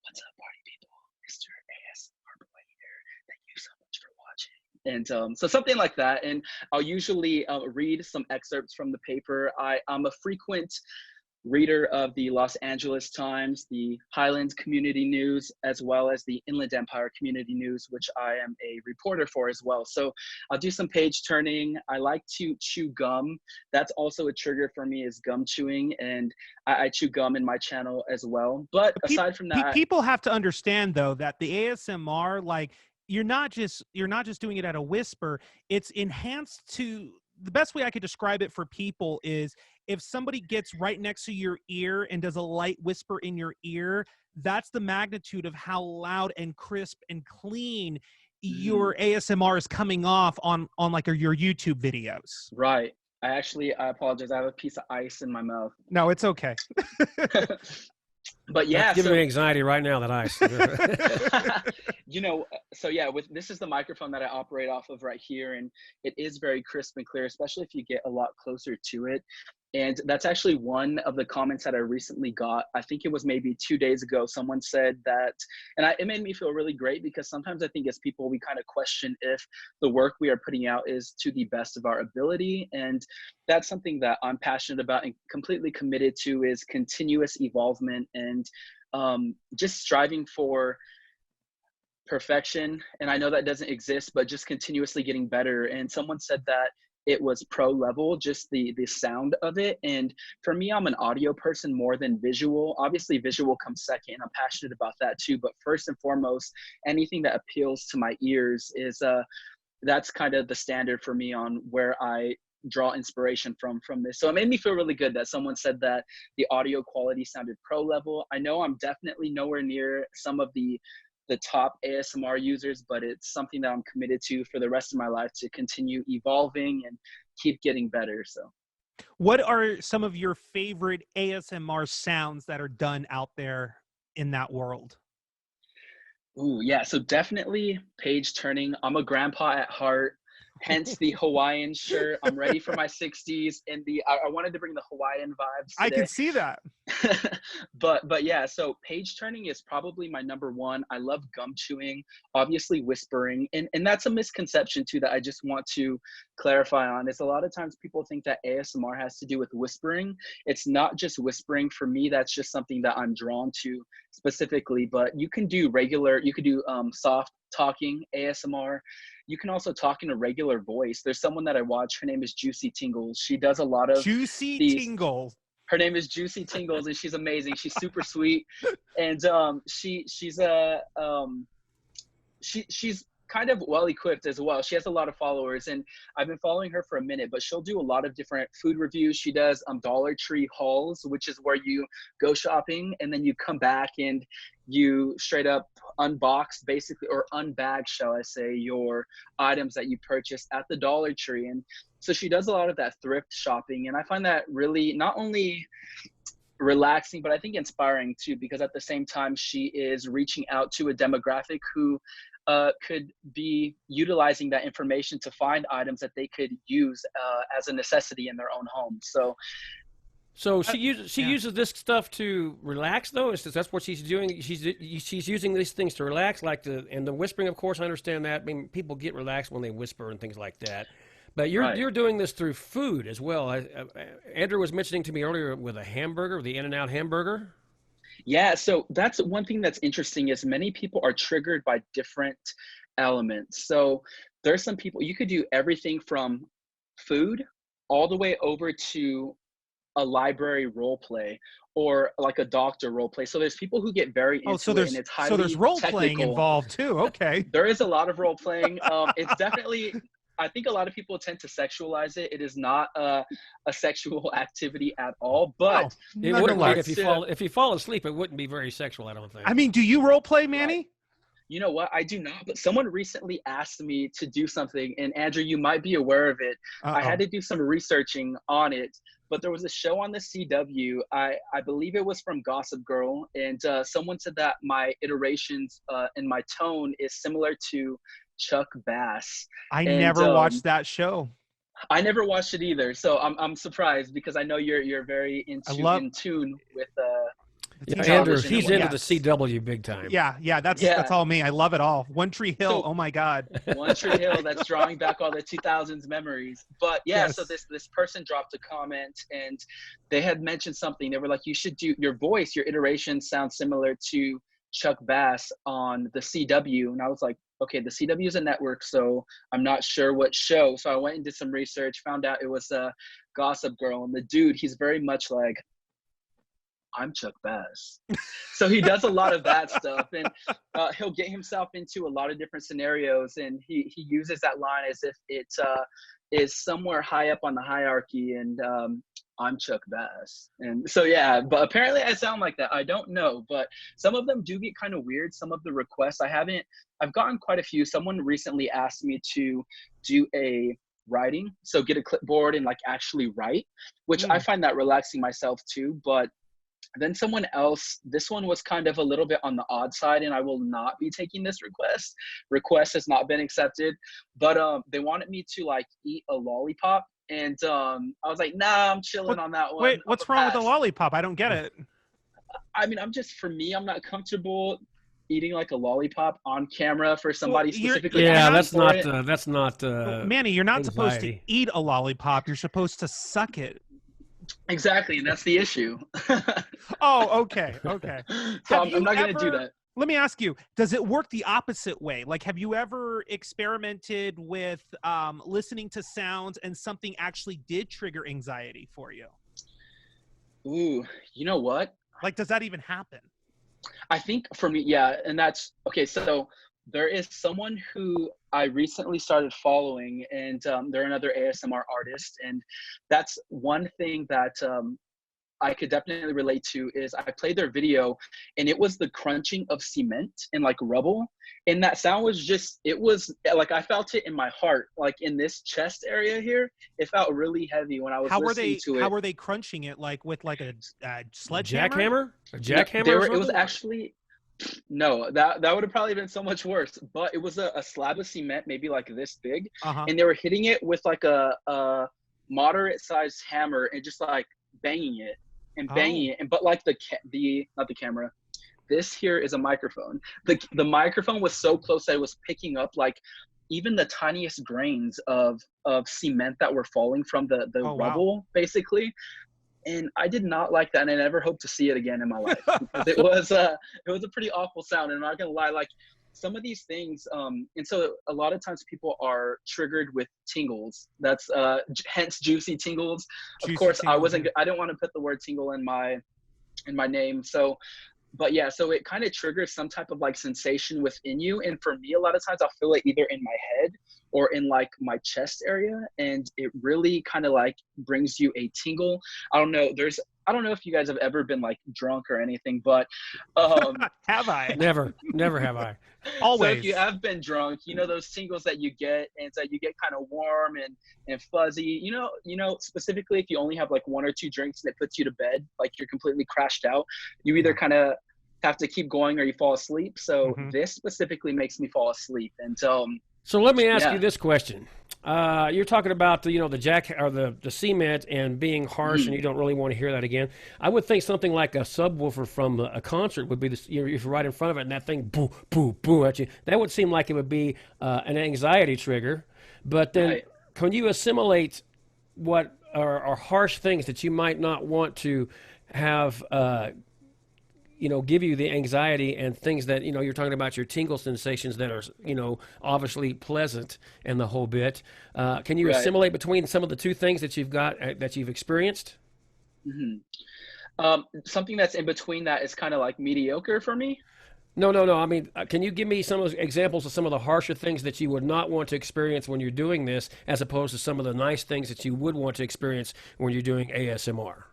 "What's up, party people? Mr. ASMR Boy here. Thank you so much for watching." And so something like that. And I'll usually read some excerpts from the paper. I'm a frequent reader of the Los Angeles Times, the Highlands Community News, as well as the Inland Empire Community News, which I am a reporter for as well. So I'll do some page turning. I like to chew gum. That's also a trigger for me, is gum chewing. And I chew gum in my channel as well. But aside from that, people have to understand though that the ASMR, like, you're not just doing it at a whisper. It's enhanced to, the best way I could describe it for people is if somebody gets right next to your ear and does a light whisper in your ear, that's the magnitude of how loud and crisp and clean your ASMR is coming off on like your YouTube videos. Right. I apologize. I have a piece of ice in my mouth. No, it's okay. But yeah, that's giving me anxiety right now, that ice. So yeah, this is the microphone that I operate off of right here, and it is very crisp and clear, especially if you get a lot closer to it. And that's actually one of the comments that I recently got. I think it was maybe 2 days ago. Someone said that, and it made me feel really great, because sometimes I think as people, we kind of question if the work we are putting out is to the best of our ability. And that's something that I'm passionate about and completely committed to, is continuous evolvement and just striving for perfection. And I know that doesn't exist, but just continuously getting better. And someone said that it was pro level, just the sound of it. And for me, I'm an audio person more than visual. Obviously visual comes second, and I'm passionate about that too. But first and foremost, anything that appeals to my ears is, that's kind of the standard for me on where I draw inspiration from this. So it made me feel really good that someone said that the audio quality sounded pro level. I know I'm definitely nowhere near some of the top ASMR users, but it's something that I'm committed to for the rest of my life, to continue evolving and keep getting better. So what are some of your favorite ASMR sounds that are done out there in that world? Ooh, yeah. So definitely page turning. I'm a grandpa at heart. Hence the Hawaiian shirt. I'm ready for my 60s, and I wanted to bring the Hawaiian vibes today. I can see that. but yeah, so page turning is probably my number one. I love gum chewing, obviously whispering, and that's a misconception too that I just want to clarify on. Is a lot of times people think that ASMR has to do with whispering. It's not just whispering. For me, that's just something that I'm drawn to specifically. But you can do soft talking ASMR. You can also talk in a regular voice. There's someone that I watch. Her name is Juicy Tingles. She does a lot of Tingles. Her name is Juicy Tingles, and she's amazing. She's super sweet, and she's kind of well equipped as well. She has a lot of followers, and I've been following her for a minute. But she'll do a lot of different food reviews. She does Dollar Tree hauls, which is where you go shopping and then you come back and you straight up unbox, basically, or unbag, shall I say, your items that you purchased at the Dollar Tree. And so she does a lot of that thrift shopping, and I find that really not only relaxing, but I think inspiring too, because at the same time she is reaching out to a demographic who could be utilizing that information to find items that they could use as a necessity in their own home. So she uses this stuff to relax, though. That's what she's doing. She's using these things to relax, and the whispering. Of course, I understand that. I mean, people get relaxed when they whisper and things like that. But you're doing this through food as well. Andrew was mentioning to me earlier with a hamburger, the In-N-Out hamburger. Yeah, so that's one thing that's interesting, is many people are triggered by different elements. So there's some people, you could do everything from food all the way over to a library role play or like a doctor role play. So there's people who get very into it, and it's highly so there's role technical. playing involved too. Okay. There is a lot of role playing. It's definitely, I think a lot of people tend to sexualize it. It is not a sexual activity at all, but it wouldn't be if you fall asleep. It wouldn't be very sexual, I don't think. I mean, do you role play, Manny? You know what? I do not, but someone recently asked me to do something, and Andrew, you might be aware of it. I had to do some researching on it, but there was a show on the CW. I believe it was from Gossip Girl, and someone said that my iterations and my tone is similar to Chuck Bass. I never watched that show. I never watched it either, so I'm surprised because I know you're very in tune with Andrew, he's into the CW big time. Yeah, that's all me. I love it all. One Tree Hill, oh my God. One Tree Hill, that's drawing back all the 2000s memories. But so this person dropped a comment, and they had mentioned something. They were like, you should do your voice, your iteration sounds similar to Chuck Bass on the CW. And I was like, okay, the CW is a network, so I'm not sure what show. So I went and did some research, found out it was Gossip Girl, and the dude, he's very much like, I'm Chuck Bass. So he does a lot of that stuff, and he'll get himself into a lot of different scenarios, and he uses that line as if it is somewhere high up on the hierarchy, and I'm Chuck Bass. And so, but apparently I sound like that. I don't know, but some of them do get kind of weird. Some of the requests I've gotten quite a few. Someone recently asked me to do a writing, so get a clipboard and like actually write, which I find that relaxing myself too, but then someone else, this one was kind of a little bit on the odd side, and I will not be taking this request. Request has not been accepted, but they wanted me to like eat a lollipop, and I was like, nah, I'm chilling on that one. Wait, what's wrong with the lollipop? I don't get it. I mean, I'm not comfortable eating like a lollipop on camera for somebody specifically. Yeah, that's not Manny, you're not supposed to eat a lollipop. You're supposed to suck it. Exactly, and that's the issue. Oh, okay. So I'm not going to do that. Let me ask you, does it work the opposite way? Like, have you ever experimented with listening to sounds and something actually did trigger anxiety for you? Ooh, you know what? Like, does that even happen? I think for me, and that's, okay, so there is someone who I recently started following, and they're another ASMR artist, and that's one thing that I could definitely relate to is I played their video, and it was the crunching of cement and like rubble, and that sound was it was like I felt it in my heart, like in this chest area here. It felt really heavy when I was listening to it. How were they crunching it? Like with like a sledgehammer? Jackhammer? A jackhammer? It was actually... No, that would have probably been so much worse, but it was a slab of cement, maybe like this big, and they were hitting it with like a moderate sized hammer and just like banging it, and but like not the camera, this here is a microphone. The microphone was so close that it was picking up like even the tiniest grains of cement that were falling from the rubble, basically. And I did not like that, and I never hope to see it again in my life. Because it was a pretty awful sound, and I'm not gonna lie, like some of these things, and so a lot of times people are triggered with tingles. That's hence juicy tingles. Of course, I didn't want to put the word tingle in my name, so. But yeah, so it kind of triggers some type of like sensation within you. And for me, a lot of times I'll feel it either in my head or in like my chest area. And it really kind of like brings you a tingle. I don't know if you guys have ever been like drunk or anything, but have I? Never have I. Always. So if you have been drunk, you know those tingles that you get, and so you get kind of warm and fuzzy. You know, specifically if you only have like one or two drinks and it puts you to bed, like you're completely crashed out. You either kind of have to keep going or you fall asleep. So this specifically makes me fall asleep. And so let me ask you this question. You're talking about the jack or the cement and being harsh, and you don't really want to hear that again. I would think something like a subwoofer from a concert would be if you're right in front of it and that thing boo boo boo at you. That would seem like it would be an anxiety trigger. But then, can you assimilate what are harsh things that you might not want to have? Give you the anxiety, and things that, you're talking about your tingle sensations that are, obviously pleasant and the whole bit. Can you assimilate between some of the two things that you've got, that you've experienced? Something that's in between that is kind of like mediocre for me. No, no, no. I mean, can you give me some of the examples of some of the harsher things that you would not want to experience when you're doing this, as opposed to some of the nice things that you would want to experience when you're doing ASMR?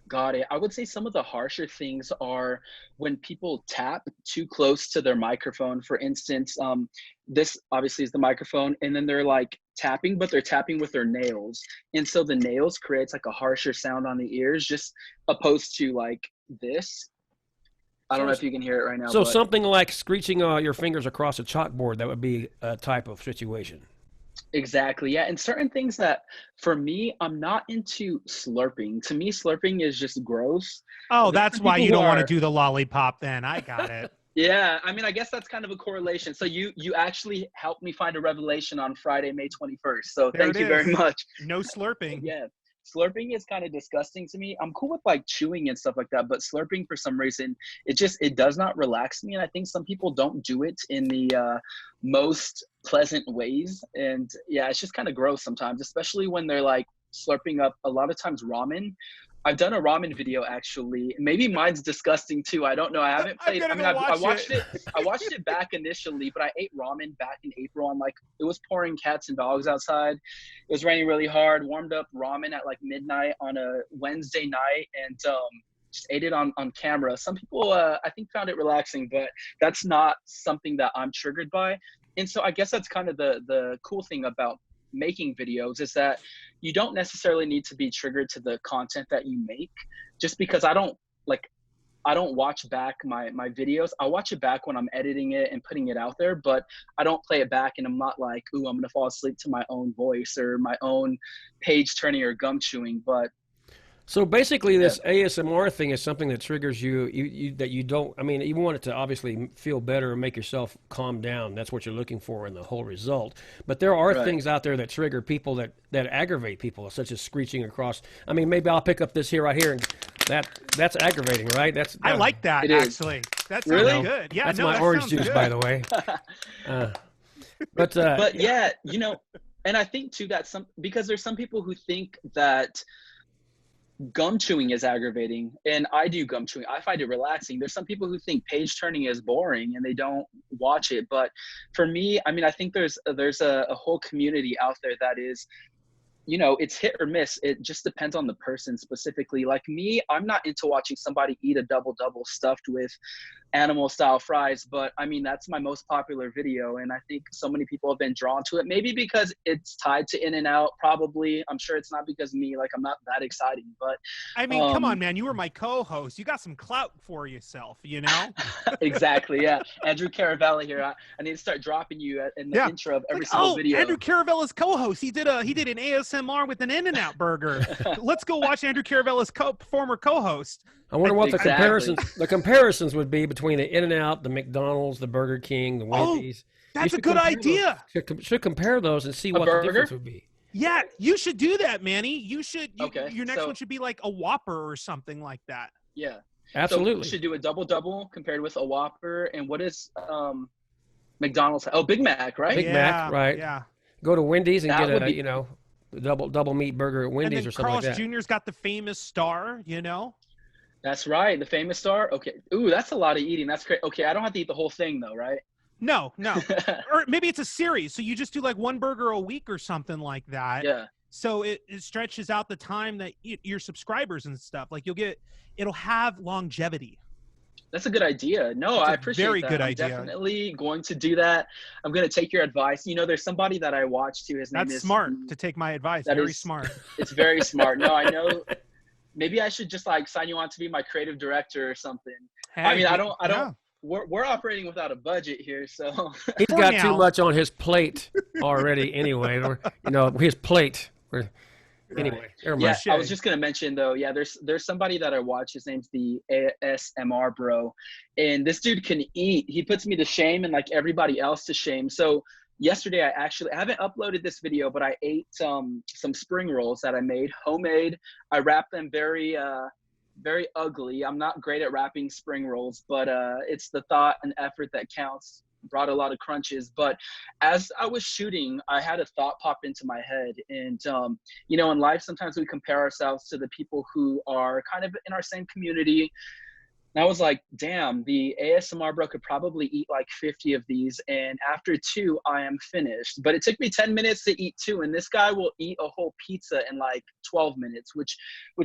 Got it. I would say some of the harsher things are when people tap too close to their microphone. For instance, this obviously is the microphone, and then they're like tapping, but they're tapping with their nails. And so the nails creates like a harsher sound on the ears, just opposed to like this. I don't know if you can hear it right now. So but something like screeching your fingers across a chalkboard, that would be a type of situation. Exactly. Yeah. And certain things that for me, I'm not into slurping. To me, slurping is just gross. Oh, There are that's why people you who don't want to are- do the lollipop then. I got it. Yeah. I mean, I guess that's kind of a correlation. So you actually helped me find a revelation on Friday, May 21st. So There thank it you very is. much. No slurping. Yeah. Slurping is kind of disgusting to me. I'm cool with like chewing and stuff like that, but slurping for some reason, it does not relax me. And I think some people don't do it in the most pleasant ways. And yeah, it's just kind of gross sometimes, especially when they're like slurping up a lot of times ramen. I've done a ramen video actually. Maybe mine's disgusting too. I don't know. I haven't I'm played. gonna I mean, go I watch watched it. it. I watched it back initially, but I ate ramen back in April. On like it was pouring cats and dogs outside. It was raining really hard. Warmed up ramen at like midnight on a Wednesday night, and just ate it on camera. Some people I think found it relaxing, but that's not something that I'm triggered by. And so I guess that's kind of the cool thing about making videos is that you don't necessarily need to be triggered to the content that you make. Just because I don't watch back my videos. I watch it back when I'm editing it and putting it out there, but I don't play it back and I'm not like, ooh, I'm gonna fall asleep to my own voice or my own page turning or gum chewing. But So basically, this ASMR thing is something that triggers you that you don't. I mean, you want it to obviously feel better and make yourself calm down. That's what you're looking for in the whole result. But there are things out there that trigger people that aggravate people, such as screeching across. I mean, maybe I'll pick up this here right here, and that's aggravating, right? I like that actually. That sounds Really? good. Yeah, that's no, my that orange sounds juice, good. by the way. but yeah, you know, and I think too that because there's some people who think that gum chewing is aggravating, and I do gum chewing. I find it relaxing. There's some people who think page turning is boring and they don't watch it, but for me, I mean, I think there's a whole community out there that is, you know, it's hit or miss. It just depends on the person specifically. Like me, I'm not into watching somebody eat a double stuffed with animal style fries, but I mean, that's my most popular video. And I think so many people have been drawn to it, maybe because it's tied to In-N-Out, probably. I'm sure it's not because me, like I'm not that exciting, but I mean, come on, man. You were my co-host. You got some clout for yourself, you know? exactly. Yeah. Andrew Caravella here. I need to start dropping you in the intro of every single video. Andrew Caravella's co-host. He did an ASMR with an In-N-Out burger. Let's go watch Andrew Caravella's former co-host. I wonder what the comparisons would be between the In-N-Out, the McDonald's, the Burger King, the Wendy's. That's a good idea. Should compare those and see what the difference would be. Yeah, you should do that, Manny. You should. Your next so, one should be like a Whopper or something like that. Yeah, absolutely. So we should do a double compared with a Whopper. And what is McDonald's? Oh, Big Mac, right? Big Mac, right? Yeah. Go to Wendy's and get a double meat burger at Wendy's or something Carl's like that. Jr.'s got the famous star, you know. That's right, the famous star. Okay. Ooh, that's a lot of eating. That's great. Okay, I don't have to eat the whole thing though, right? No. Or maybe it's a series, so you just do like one burger a week or something like that. Yeah. So it stretches out the time that your subscribers and stuff. Like it'll have longevity. That's a good idea. No, I appreciate that. Very good idea. I'm definitely going to do that. I'm going to take your advice. You know, there's somebody that I watch too. His name is... That's smart to take my advice. Very smart. It's very smart. No, I know. Maybe I should just like sign you on to be my creative director or something. Hey, I mean, I don't. Yeah. We're operating without a budget here, so he's got too much on his plate already. Anyway, his plate. Anyway, yeah, I was just gonna mention though. Yeah, there's somebody that I watch. His name's the ASMR Bro, and this dude can eat. He puts me to shame and like everybody else to shame. So yesterday I haven't uploaded this video, but I ate some spring rolls that I made homemade. I wrapped them very ugly. I'm not great at wrapping spring rolls, but it's the thought and effort that counts. brought a lot of crunches. But as I was shooting, I had a thought pop into my head. And, you know, in life, sometimes we compare ourselves to the people who are kind of in our same community. And I was like, damn, the ASMR bro could probably eat like 50 of these. And after 2, I am finished. But it took me 10 minutes to eat 2. And this guy will eat a whole pizza in like 12 minutes, which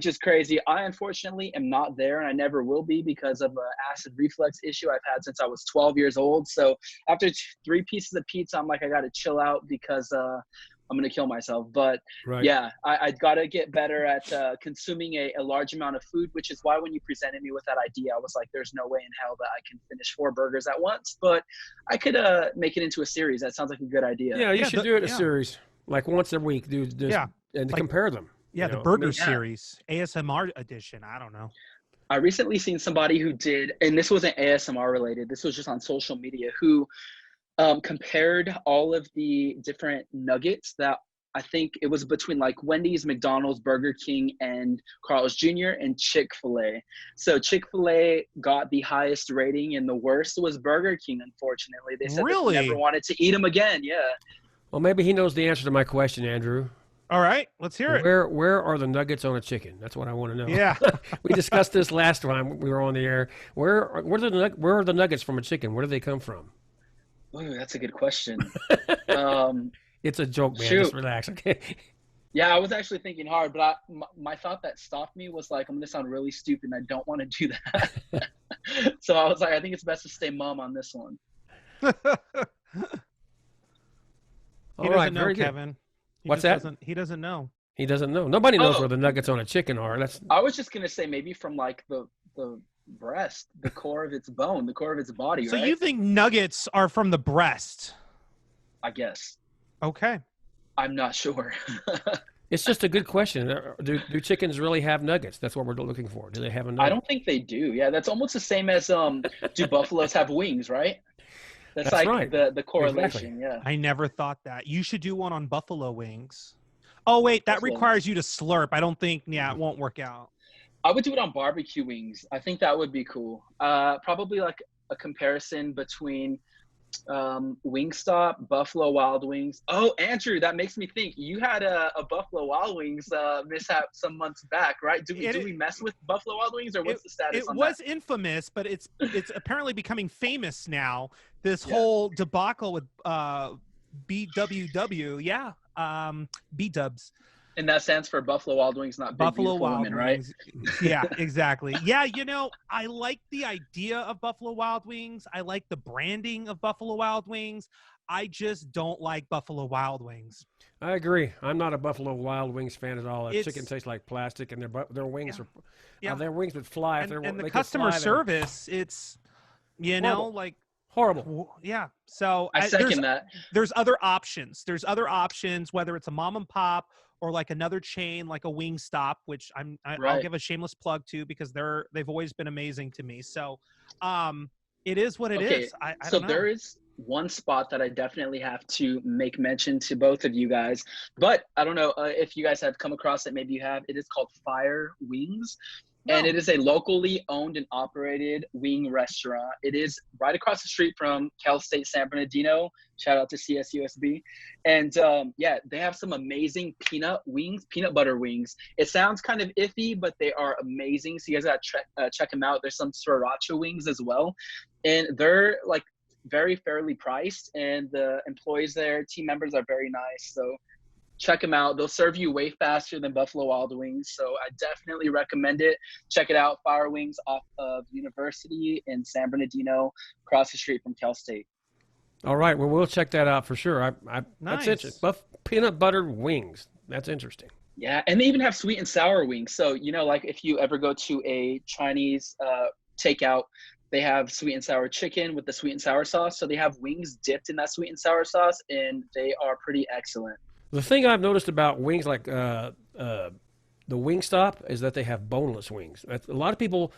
is crazy. I unfortunately am not there, and I never will be because of an acid reflux issue I've had since I was 12 years old. So after 3 pieces of pizza, I'm like, I got to chill out because I'm going to kill myself. But yeah, I got to get better at consuming a large amount of food, which is why when you presented me with that idea, I was like, there's no way in hell that I can finish 4 burgers at once, but I could make it into a series. That sounds like a good idea. Yeah, you should do it in a series, like once a week, dude. And like, compare them. Yeah, the burger series, ASMR edition. I don't know. I recently seen somebody who did, and this wasn't ASMR related, this was just on social media, who compared all of the different nuggets that I think it was between like Wendy's, McDonald's, Burger King, and Carl's Jr. and Chick-fil-A. So Chick-fil-A got the highest rating, and the worst was Burger King, unfortunately. They said they never wanted to eat them again. Yeah. Well, maybe he knows the answer to my question, Andrew. All right, let's hear it. Where are the nuggets on a chicken? That's what I want to know. Yeah. We discussed this last time we were on the air. Where are the nuggets from a chicken? Where do they come from? Ooh, that's a good question. It's a joke, man. Just relax, okay? Yeah, I was actually thinking hard, but my thought that stopped me was like, I'm going to sound really stupid, and I don't want to do that. So I was like, I think it's best to stay mum on this one. He doesn't know, Kevin. What's that? He doesn't know. He doesn't know. Nobody knows where the nuggets on a chicken are. I was just going to say maybe from like the breast, the core of its bone, the core of its body, so right? You think nuggets are from the breast? I guess. Okay. I'm not sure. It's just a good question. Do chickens really have nuggets? That's what we're looking for. Do they have a nugget? I don't think they do. Yeah, that's almost the same as do buffaloes have wings, right? That's like right. the correlation. Exactly. Yeah. I never thought that. You should do one on buffalo wings. Oh wait, that requires you to slurp. I don't think. Yeah, it won't work out. I would do it on barbecue wings. I think that would be cool. Probably like a comparison between Wingstop, Buffalo Wild Wings. Oh, Andrew, that makes me think. You had a Buffalo Wild Wings mishap some months back, right? Do we mess with Buffalo Wild Wings, or what's the status on that? It was infamous, but it's apparently becoming famous now. This whole debacle with BWW, B-dubs. And that stands for Buffalo Wild Wings, not Buffalo Wild Women, Wings. Right? Yeah, exactly. Yeah, you know, I like the idea of Buffalo Wild Wings. I like the branding of Buffalo Wild Wings. I just don't like Buffalo Wild Wings. I agree. I'm not a Buffalo Wild Wings fan at all. Chicken tastes like plastic, and their wings their wings would fly. And the customer service, it's like horrible. Yeah. So I second that. There's other options. Whether it's a mom and pop or like another chain, like a Wingstop, which I'll give a shameless plug to because they've always been amazing to me. So, it is what it is. I don't know. There is one spot that I definitely have to make mention to both of you guys, but I don't know if you guys have come across it. Maybe you have. It is called Fire Wings. And it is a locally owned and operated wing restaurant. It is right across the street from Cal State San Bernardino. Shout out to CSUSB. And they have some amazing peanut butter wings. It sounds kind of iffy, but they are amazing. So you guys got to check them out. There's some sriracha wings as well. And they're like very fairly priced. And the employees there, team members are very nice. So check them out. They'll serve you way faster than Buffalo Wild Wings. So I definitely recommend it. Check it out. Fire Wings off of University in San Bernardino, across the street from Cal State. All right. Well, we'll check that out for sure. Nice. That's interesting. Peanut butter wings. That's interesting. Yeah. And they even have sweet and sour wings. So, like if you ever go to a Chinese takeout, they have sweet and sour chicken with the sweet and sour sauce. So they have wings dipped in that sweet and sour sauce, and they are pretty excellent. The thing I've noticed about wings, like the Wingstop, is that they have boneless wings. A lot of people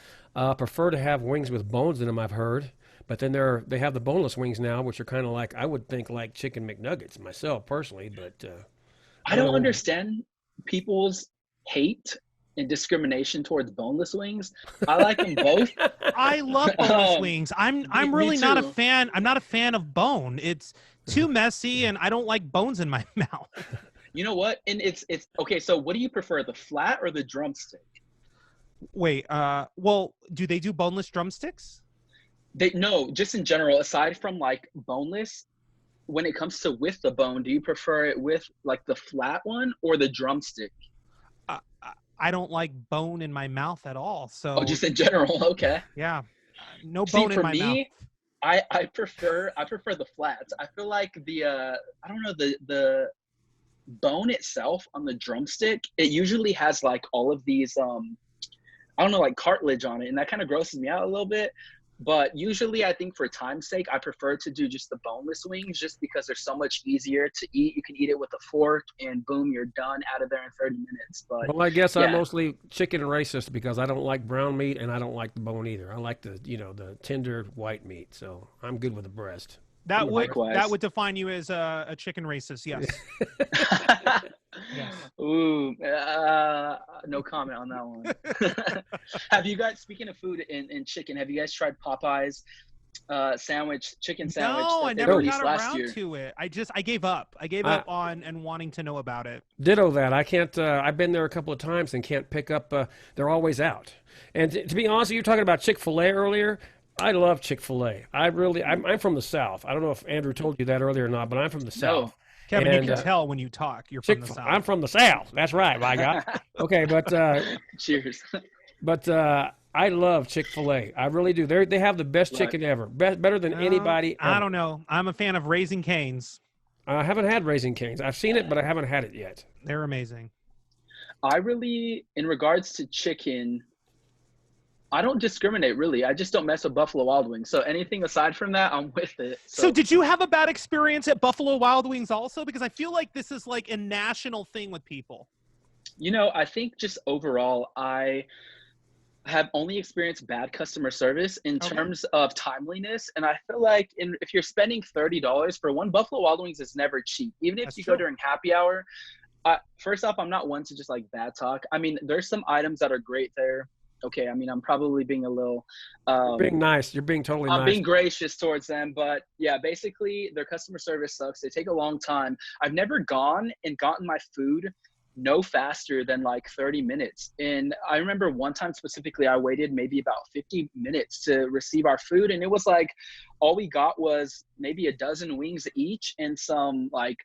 prefer to have wings with bones in them, I've heard. But then they have the boneless wings now, which are kind of like, I would think like chicken McNuggets myself personally. But I don't understand people's hate in discrimination towards boneless wings. I like them both. I love boneless wings. I'm really not a too. fan. I'm not a fan of bone. It's too messy, and I don't like bones in my mouth. You know what? And it's okay. So what do you prefer, the flat or the drumstick? Wait, well, do they do boneless drumsticks? No, just in general, aside from like boneless, when it comes to with the bone, do you prefer it with like the flat one or the drumstick? I don't like bone in my mouth at all. So Oh, just in general. Okay. yeah, no See, bone in for my mouth. me, I prefer the flats. I feel like the I don't know, the bone itself on the drumstick, it usually has like all of these I don't know, like cartilage on it, and that kind of grosses me out a little bit. But usually I think for time's sake, I prefer to do just the boneless wings just because they're so much easier to eat. You can eat it with a fork and boom, you're done, out of there in 30 minutes. But Well, I guess yeah. I'm mostly chicken racist because I don't like brown meat and I don't like the bone either. I like the, the tender white meat. So I'm good with the breast. That Likewise. would define you as a chicken racist. Yes. Yes. Ooh, no comment on that one. Have you guys, speaking of food and chicken, have you guys tried Popeye's chicken sandwich? No, that I they never released got last around year? to it. I gave up. I gave up on and wanting to know about it. Ditto that. I can't, I've been there a couple of times and can't pick up, they're always out. And to be honest, you were talking about Chick-fil-A earlier. I love Chick-fil-A. I'm from the South. I don't know if Andrew told you that earlier or not, but I'm from the South. Kevin, And, you can tell when you talk. You're from the South. I'm from the South. That's right, my God. Okay, but Cheers. but I love Chick-fil-A. I really do. They have the best chicken ever. Better than anybody ever. I don't know. I'm a fan of Raising Cane's. I haven't had Raising Cane's. I've seen it, but I haven't had it yet. They're amazing. I really, in regards to chicken, I don't discriminate really. I just don't mess with Buffalo Wild Wings. So anything aside from that, I'm with it. So did you have a bad experience at Buffalo Wild Wings also? Because I feel like this is like a national thing with people. I think just overall, I have only experienced bad customer service in terms of timeliness. And I feel like if you're spending $30 for one, Buffalo Wild Wings is never cheap. Even if you go during happy hour, first off, I'm not one to just like bad talk. I mean, there's some items that are great there. Okay, I mean, I'm probably being a little You're being nice. You're being totally nice. I'm being gracious towards them, but yeah, basically their customer service sucks. They take a long time. I've never gone and gotten my food no faster than like 30 minutes. And I remember one time specifically, I waited maybe about 50 minutes to receive our food, and it was like all we got was maybe a dozen wings each and some like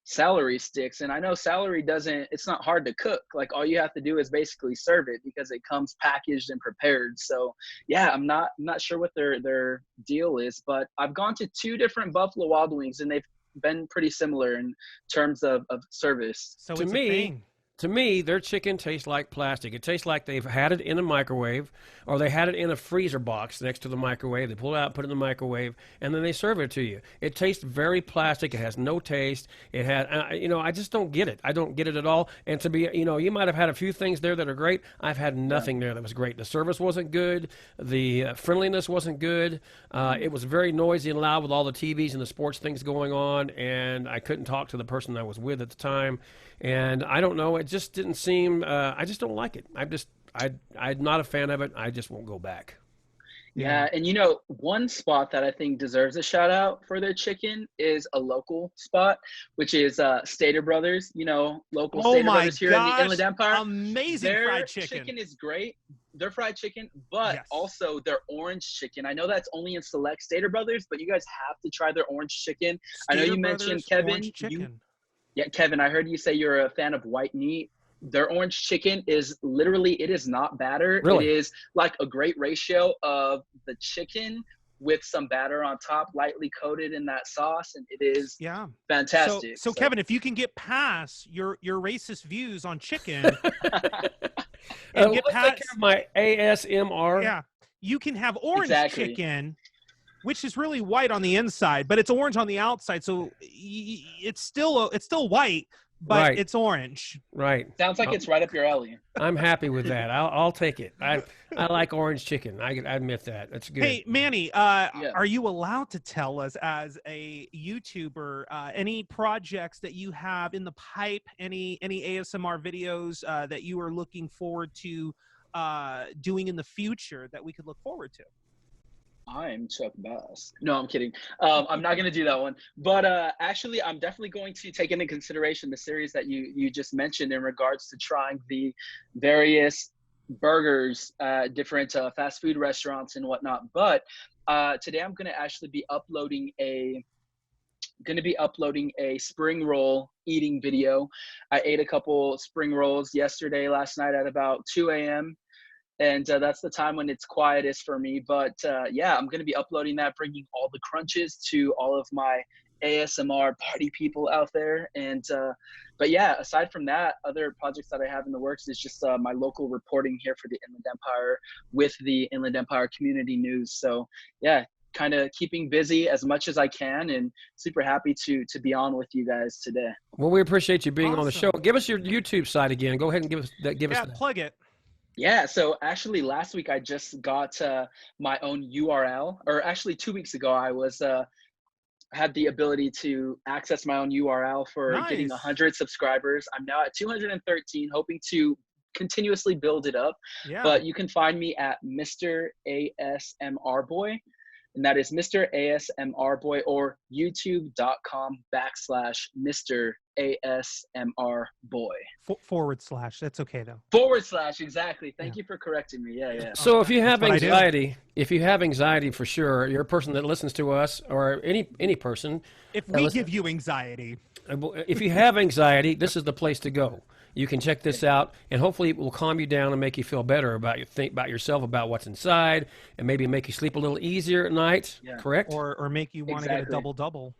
celery sticks. And I know celery it's not hard to cook. Like all you have to do is basically serve it because it comes packaged and prepared. So yeah, I'm not sure what their deal is, but I've gone to 2 different Buffalo Wild Wings and they've been pretty similar in terms of service. So to me, To me, their chicken tastes like plastic. It tastes like they've had it in a microwave, or they had it in a freezer box next to the microwave. They pull it out, put it in the microwave, and then they serve it to you. It tastes very plastic. It has no taste. It has, I just don't get it. I don't get it at all. And to be, you might have had a few things there that are great. I've had nothing there that was great. The service wasn't good. The friendliness wasn't good. It was very noisy and loud with all the TVs and the sports things going on, and I couldn't talk to the person I was with at the time. And I don't know. It just didn't seem. I just don't like it. I'm not a fan of it. I just won't go back. Yeah, and one spot that I think deserves a shout out for their chicken is a local spot, which is Stater Brothers. Local Stater Brothers here in the Inland Empire. Amazing their fried chicken. Chicken is great. Their fried chicken, but also their orange chicken. I know that's only in select Stater Brothers, but you guys have to try their orange chicken. I know you mentioned, Kevin. Kevin, I heard you say you're a fan of white meat. Their orange chicken is literally, it is not batter. Really? It is like a great ratio of the chicken with some batter on top, lightly coated in that sauce, and it is fantastic. So Kevin, if you can get past your racist views on chicken and get past take care of my ASMR. You can have orange chicken, which is really white on the inside, but it's orange on the outside. So it's still white, but it's orange. Right. Sounds like it's right up your alley. I'm happy with that. I'll take it. I like orange chicken. I admit that. That's good. Hey, Manny, are you allowed to tell us, as a YouTuber, any projects that you have in the pipe, any ASMR videos that you are looking forward to doing in the future that we could look forward to? I'm Chuck Bass. No, I'm kidding. I'm not going to do that one. But actually, I'm definitely going to take into consideration the series that you just mentioned in regards to trying the various burgers, different fast food restaurants and whatnot. But today I'm going to actually be uploading a spring roll eating video. I ate a couple spring rolls last night at about 2 a.m. And that's the time when it's quietest for me. But yeah, I'm going to be uploading that, bringing all the crunches to all of my ASMR party people out there. And but yeah, aside from that, other projects that I have in the works is just my local reporting here for the Inland Empire with the Inland Empire Community News. So yeah, kind of keeping busy as much as I can, and super happy to be on with you guys today. Well, we appreciate you being on the show. Give us your YouTube site again. Go ahead and give us that. Plug it. Yeah, so actually last week I just got my own URL, or actually 2 weeks ago I was had the ability to access my own URL for getting 100 subscribers. I'm now at 213, hoping to continuously build it up. Yeah. But you can find me at Mr. ASMR Boy, and that is Mr. ASMR Boy, or youtube.com/Mr. ASMR Boy. / That's okay though. / exactly. Thank you for correcting me. Yeah. So if you have anxiety, for sure, you're a person that listens to us, or any person. If we give you anxiety. If you have anxiety, this is the place to go. You can check this out, and hopefully it will calm you down and make you feel better about yourself, about what's inside, and maybe make you sleep a little easier at night. Yeah. Correct? Or make you want to get a double.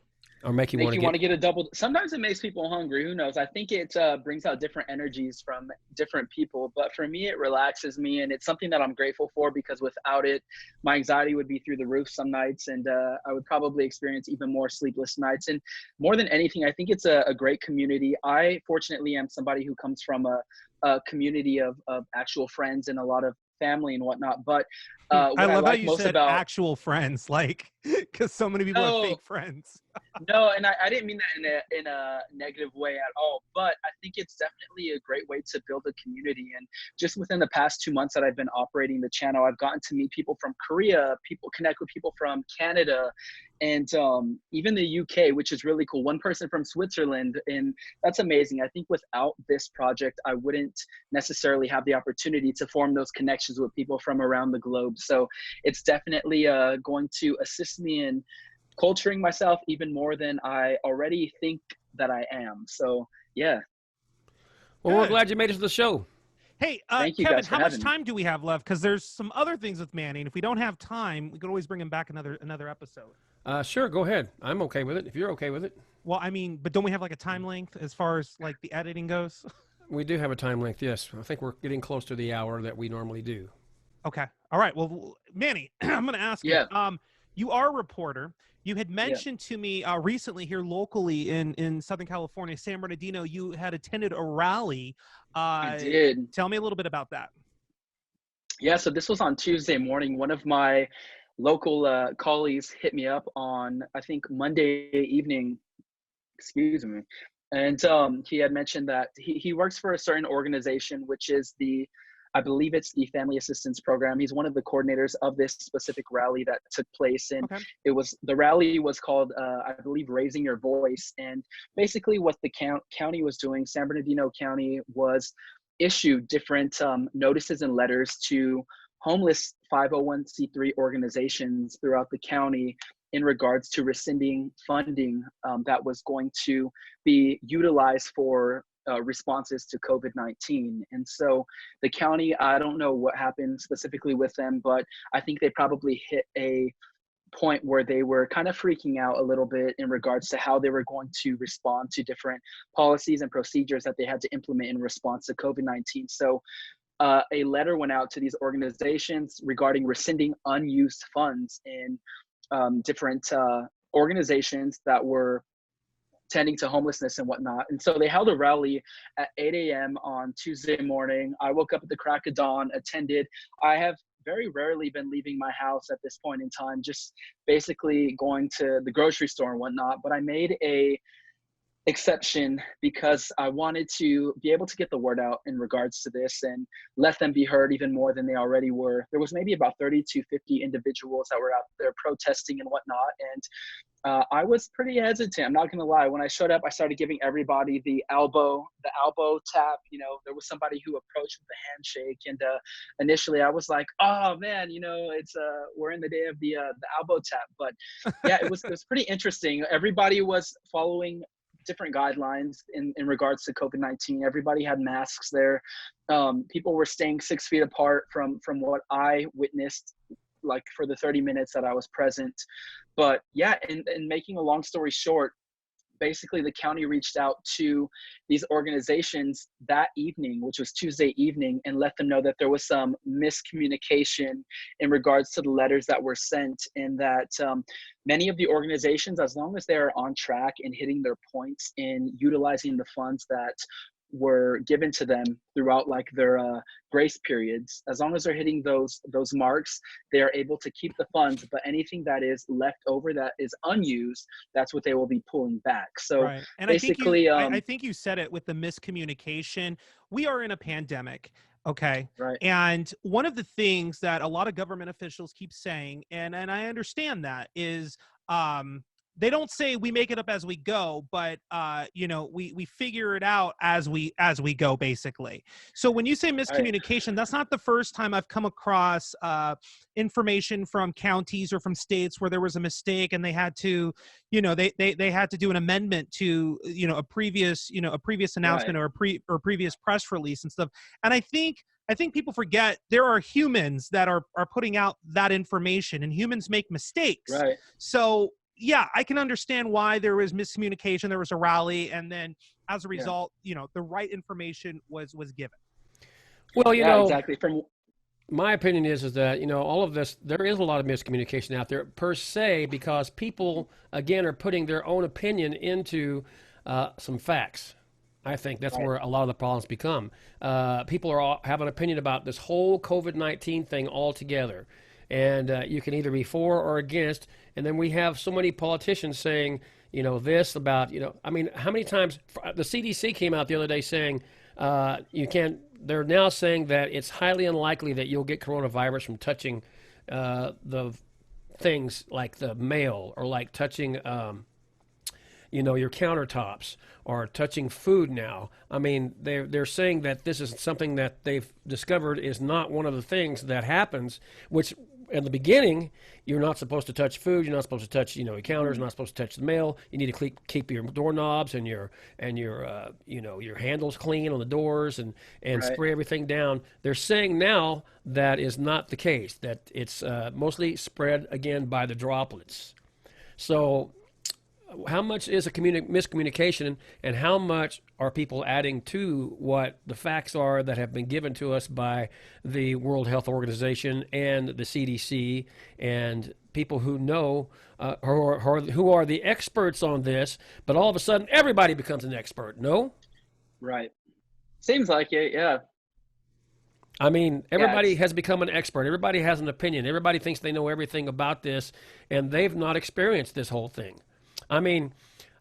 Or make you want to get a double. Sometimes it makes people hungry. Who knows? I think it brings out different energies from different people. But for me, it relaxes me, and it's something that I'm grateful for, because without it, my anxiety would be through the roof some nights, and I would probably experience even more sleepless nights. And more than anything, I think it's a great community. I fortunately am somebody who comes from a community of actual friends and a lot of family and whatnot. But I love how you said actual friends, like, because so many people are fake friends. No, and I didn't mean that in a negative way at all, but I think it's definitely a great way to build a community. And just within the past 2 months that I've been operating the channel, I've gotten to meet people from Korea, connect with people from Canada, and even the UK, which is really cool. One person from Switzerland, and that's amazing. I think without this project, I wouldn't necessarily have the opportunity to form those connections with people from around the globe. So it's definitely going to assist me in culturing myself even more than I already think that I am. So yeah. Well, we're glad you made it to the show. Hey, Kevin, how much time do we have left? Because there's some other things with Manny, and if we don't have time, we could always bring him back another episode. Sure, go ahead. I'm okay with it, if you're okay with it. Well, I mean, but don't we have like a time length as far as like the editing goes? We do have a time length, yes. I think we're getting close to the hour that we normally do. Okay. All right. Well, Manny, I'm going to ask you. You are a reporter. You had mentioned to me recently here locally in Southern California, San Bernardino, you had attended a rally. I did. Tell me a little bit about that. Yeah, so this was on Tuesday morning. One of my local colleagues hit me up on, I think, Monday evening. Excuse me. And he had mentioned that he works for a certain organization, which is I believe it's the Family Assistance Program. He's one of the coordinators of this specific rally that took place. And the rally was called, I believe, Raising Your Voice. And basically what the county was doing, San Bernardino County, was issued different notices and letters to homeless 501c3 organizations throughout the county in regards to rescinding funding that was going to be utilized for responses to COVID-19. And so the county, I don't know what happened specifically with them, but I think they probably hit a point where they were kind of freaking out a little bit in regards to how they were going to respond to different policies and procedures that they had to implement in response to COVID-19. So a letter went out to these organizations regarding rescinding unused funds in different organizations that were tending to homelessness and whatnot. And so they held a rally at 8 a.m. on Tuesday morning. I woke up at the crack of dawn, attended. I have very rarely been leaving my house at this point in time, just basically going to the grocery store and whatnot. But I made a exception because I wanted to be able to get the word out in regards to this and let them be heard even more than they already were. There was maybe about 30 to 50 individuals that were out there protesting and whatnot. And I was pretty hesitant. I'm not going to lie. When I showed up, I started giving everybody the elbow tap. You know, there was somebody who approached with a handshake. And initially I was like, oh man, you know, it's we're in the day of the elbow tap. But yeah, it was pretty interesting. Everybody was following different guidelines in regards to COVID-19. Everybody had masks there. People were staying 6 feet apart from what I witnessed, like for the 30 minutes that I was present. But yeah, and making a long story short, basically the county reached out to these organizations that evening, which was Tuesday evening, and let them know that there was some miscommunication in regards to the letters that were sent, and that many of the organizations, as long as they're on track and hitting their points in utilizing the funds that were given to them throughout like their grace periods, as long as they're hitting those marks, they are able to keep the funds. But anything that is left over that is unused, that's what they will be pulling back. So right. And basically, I think you said it with the miscommunication. We are in a pandemic. Okay. right. And one of the things that a lot of government officials keep saying, and I understand that, is they don't say we make it up as we go, but you know, we figure it out as we go, basically. So when you say miscommunication, that's not the first time I've come across information from counties or from states where there was a mistake and they had to, you know, they had to do an amendment to, you know, a previous announcement, right. or previous press release and stuff. And I think people forget there are humans that are putting out that information, and humans make mistakes. Right. So yeah, I can understand why there was miscommunication. There was a rally, and then as a result, you know, the right information was given. Well, you know, exactly. From my opinion is that, you know, all of this, there is a lot of miscommunication out there per se, because people, again, are putting their own opinion into some facts. I think that's right. where a lot of the problems become. People have an opinion about this whole COVID-19 thing altogether. And you can either be for or against. And then we have so many politicians saying, you know, this about, you know, I mean, how many times the CDC came out the other day saying they're now saying that it's highly unlikely that you'll get coronavirus from touching the things like the mail, or like touching, you know, your countertops, or touching food now. I mean, they're saying that this is something that they've discovered is not one of the things that happens, which in the beginning, you're not supposed to touch food. You're not supposed to touch, you know, your counters. You're not supposed to touch the mail. You need to keep your doorknobs and your you know, your handles clean on the doors, and right. spray everything down. They're saying now that is not the case. That it's mostly spread again by the droplets. So, how much is a miscommunication, and how much are people adding to what the facts are that have been given to us by the World Health Organization and the CDC and people who know, who are the experts on this, but all of a sudden everybody becomes an expert, no? Right. Seems like it, yeah. I mean, everybody has become an expert. Everybody has an opinion. Everybody thinks they know everything about this, and they've not experienced this whole thing. I mean,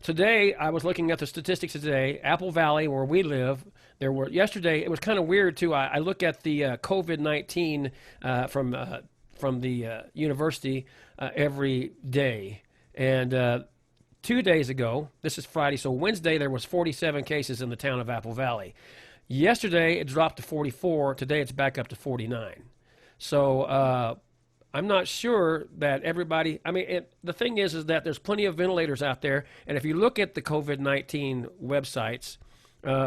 today I was looking at the statistics today. Apple Valley, where we live, there were yesterday. It was kind of weird too. I look at the COVID-19 from the university every day, and 2 days ago, this is Friday, so Wednesday there was 47 cases in the town of Apple Valley. Yesterday it dropped to 44. Today it's back up to 49. So I'm not sure that everybody, I mean, the thing is that there's plenty of ventilators out there. And if you look at the COVID-19 websites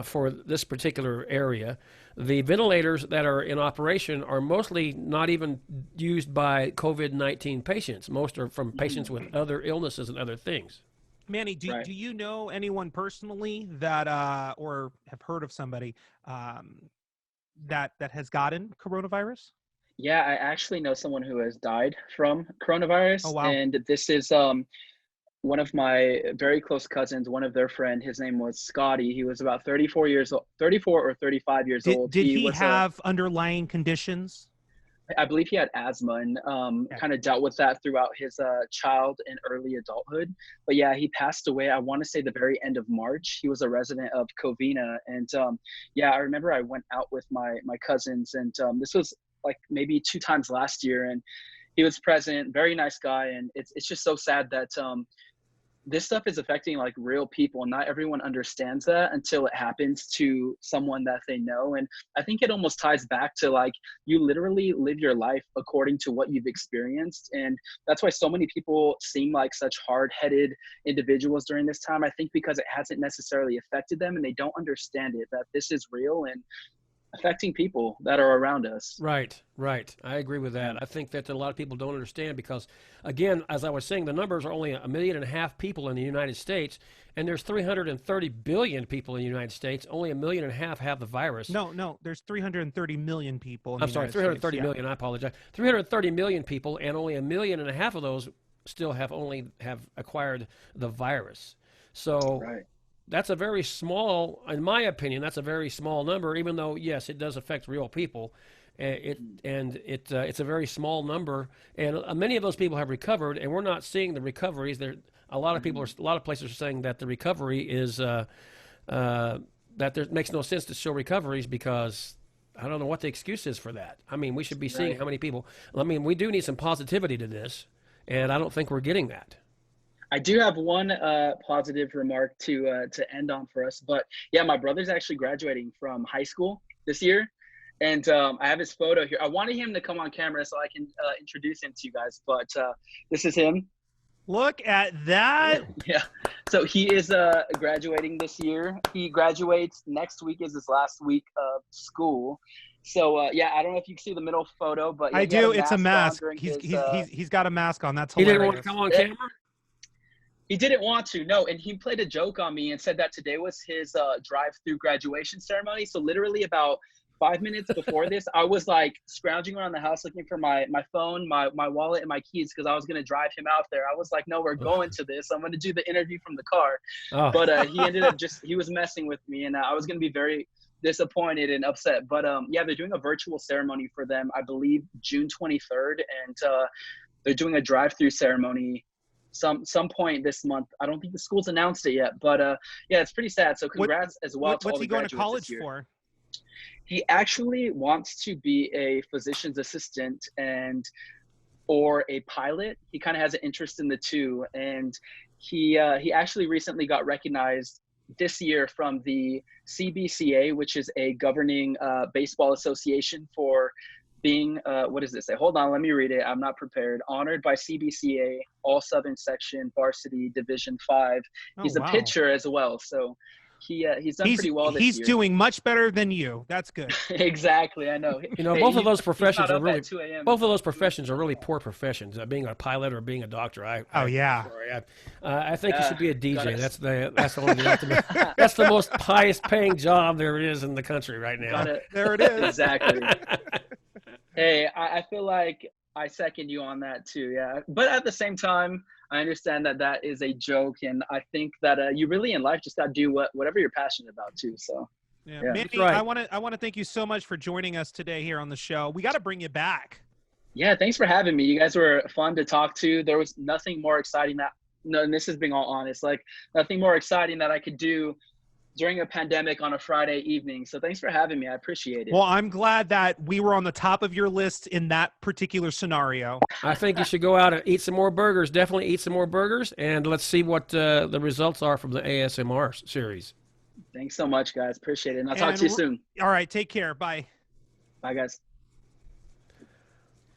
for this particular area, the ventilators that are in operation are mostly not even used by COVID-19 patients. Most are from patients with other illnesses and other things. Manny, do you know anyone personally that, or have heard of somebody that has gotten coronavirus? Yeah, I actually know someone who has died from coronavirus. Oh, wow. And this is one of my very close cousins, one of their friend, his name was Scotty. He was about 34 or 35 years old. Did he was have underlying conditions? I believe he had asthma and Okay. kind of dealt with that throughout his child and early adulthood. But yeah, he passed away, I want to say the very end of March. He was a resident of Covina. And yeah, I remember I went out with my cousins, and this was like maybe 2 times last year. And he was present, very nice guy. And it's just so sad that this stuff is affecting like real people, and not everyone understands that until it happens to someone that they know. And I think it almost ties back to like, you literally live your life according to what you've experienced. And that's why so many people seem like such hard-headed individuals during this time. I think because it hasn't necessarily affected them, and they don't understand it, that this is real and affecting people that are around us. Right. I agree with that. I think that a lot of people don't understand because, again, as I was saying, the numbers are only 1.5 million people in the United States, and there's 330 billion people in the United States. Only 1.5 million have the virus. No, there's 330 million people in the I'm sorry, United 330 States. million. I apologize. 330 million people, and only 1.5 million of those still have acquired the virus. So. Right. That's a very small, in my opinion, that's a very small number, even though, yes, it does affect real people. It's a very small number. And many of those people have recovered, and we're not seeing the recoveries. A lot of places are saying that the recovery is, that there makes no sense to show recoveries because I don't know what the excuse is for that. I mean, we should be seeing how many people. I mean, we do need some positivity to this, and I don't think we're getting that. I do have one positive remark to end on for us, but yeah, my brother's actually graduating from high school this year, and I have his photo here. I wanted him to come on camera so I can introduce him to you guys, but this is him. Look at that. Yeah, so he is graduating this year. He graduates next week, is his last week of school. So yeah, I don't know if you can see the middle photo, but yeah, I do. It's a mask. He's got a mask on. That's hilarious. He didn't want to come on camera. He didn't want to, no. And he played a joke on me and said that today was his drive-through graduation ceremony. So literally about 5 minutes before this, I was like scrounging around the house looking for my phone, my wallet, and my keys because I was going to drive him out there. I was like, no, we're going to this. I'm going to do the interview from the car. Oh. But he ended up he was messing with me, and I was going to be very disappointed and upset. But yeah, they're doing a virtual ceremony for them, I believe June 23rd. And they're doing a drive-through ceremony some point this month. I don't think the school's announced it yet, but yeah, it's pretty sad. So congrats as well to all the graduates. What's he going to college for? He actually wants to be a physician's assistant or a pilot. He kind of has an interest in the two, and he actually recently got recognized this year from the CBCA, which is a governing baseball association, for being, what does it say? Hold on, let me read it. I'm not prepared. Honored by CBCA, All Southern Section, Varsity, Division 5. He's a pitcher as well. So he's done pretty well this year. He's doing much better than you. That's good. Exactly, I know. You know, both of those professions are really poor professions. Being a pilot or being a doctor. I think you should be a DJ. That's the most highest paying job there is in the country right now. There it is. Exactly. Hey, I feel like I second you on that too, yeah. But at the same time, I understand that is a joke, and I think that you really in life just got to do whatever you're passionate about too. So, yeah. Manny, right. I want to thank you so much for joining us today here on the show. We got to bring you back. Yeah, thanks for having me. You guys were fun to talk to. There was nothing more exciting and this is being all honest, like nothing more exciting that I could do during a pandemic on a Friday evening. So thanks for having me. I appreciate it. Well, I'm glad that we were on the top of your list in that particular scenario. I think you should go out and eat some more burgers. Definitely eat some more burgers, and let's see what the results are from the ASMR series. Thanks so much, guys. Appreciate it. And I'll talk to you soon. All right. Take care. Bye. Bye, guys.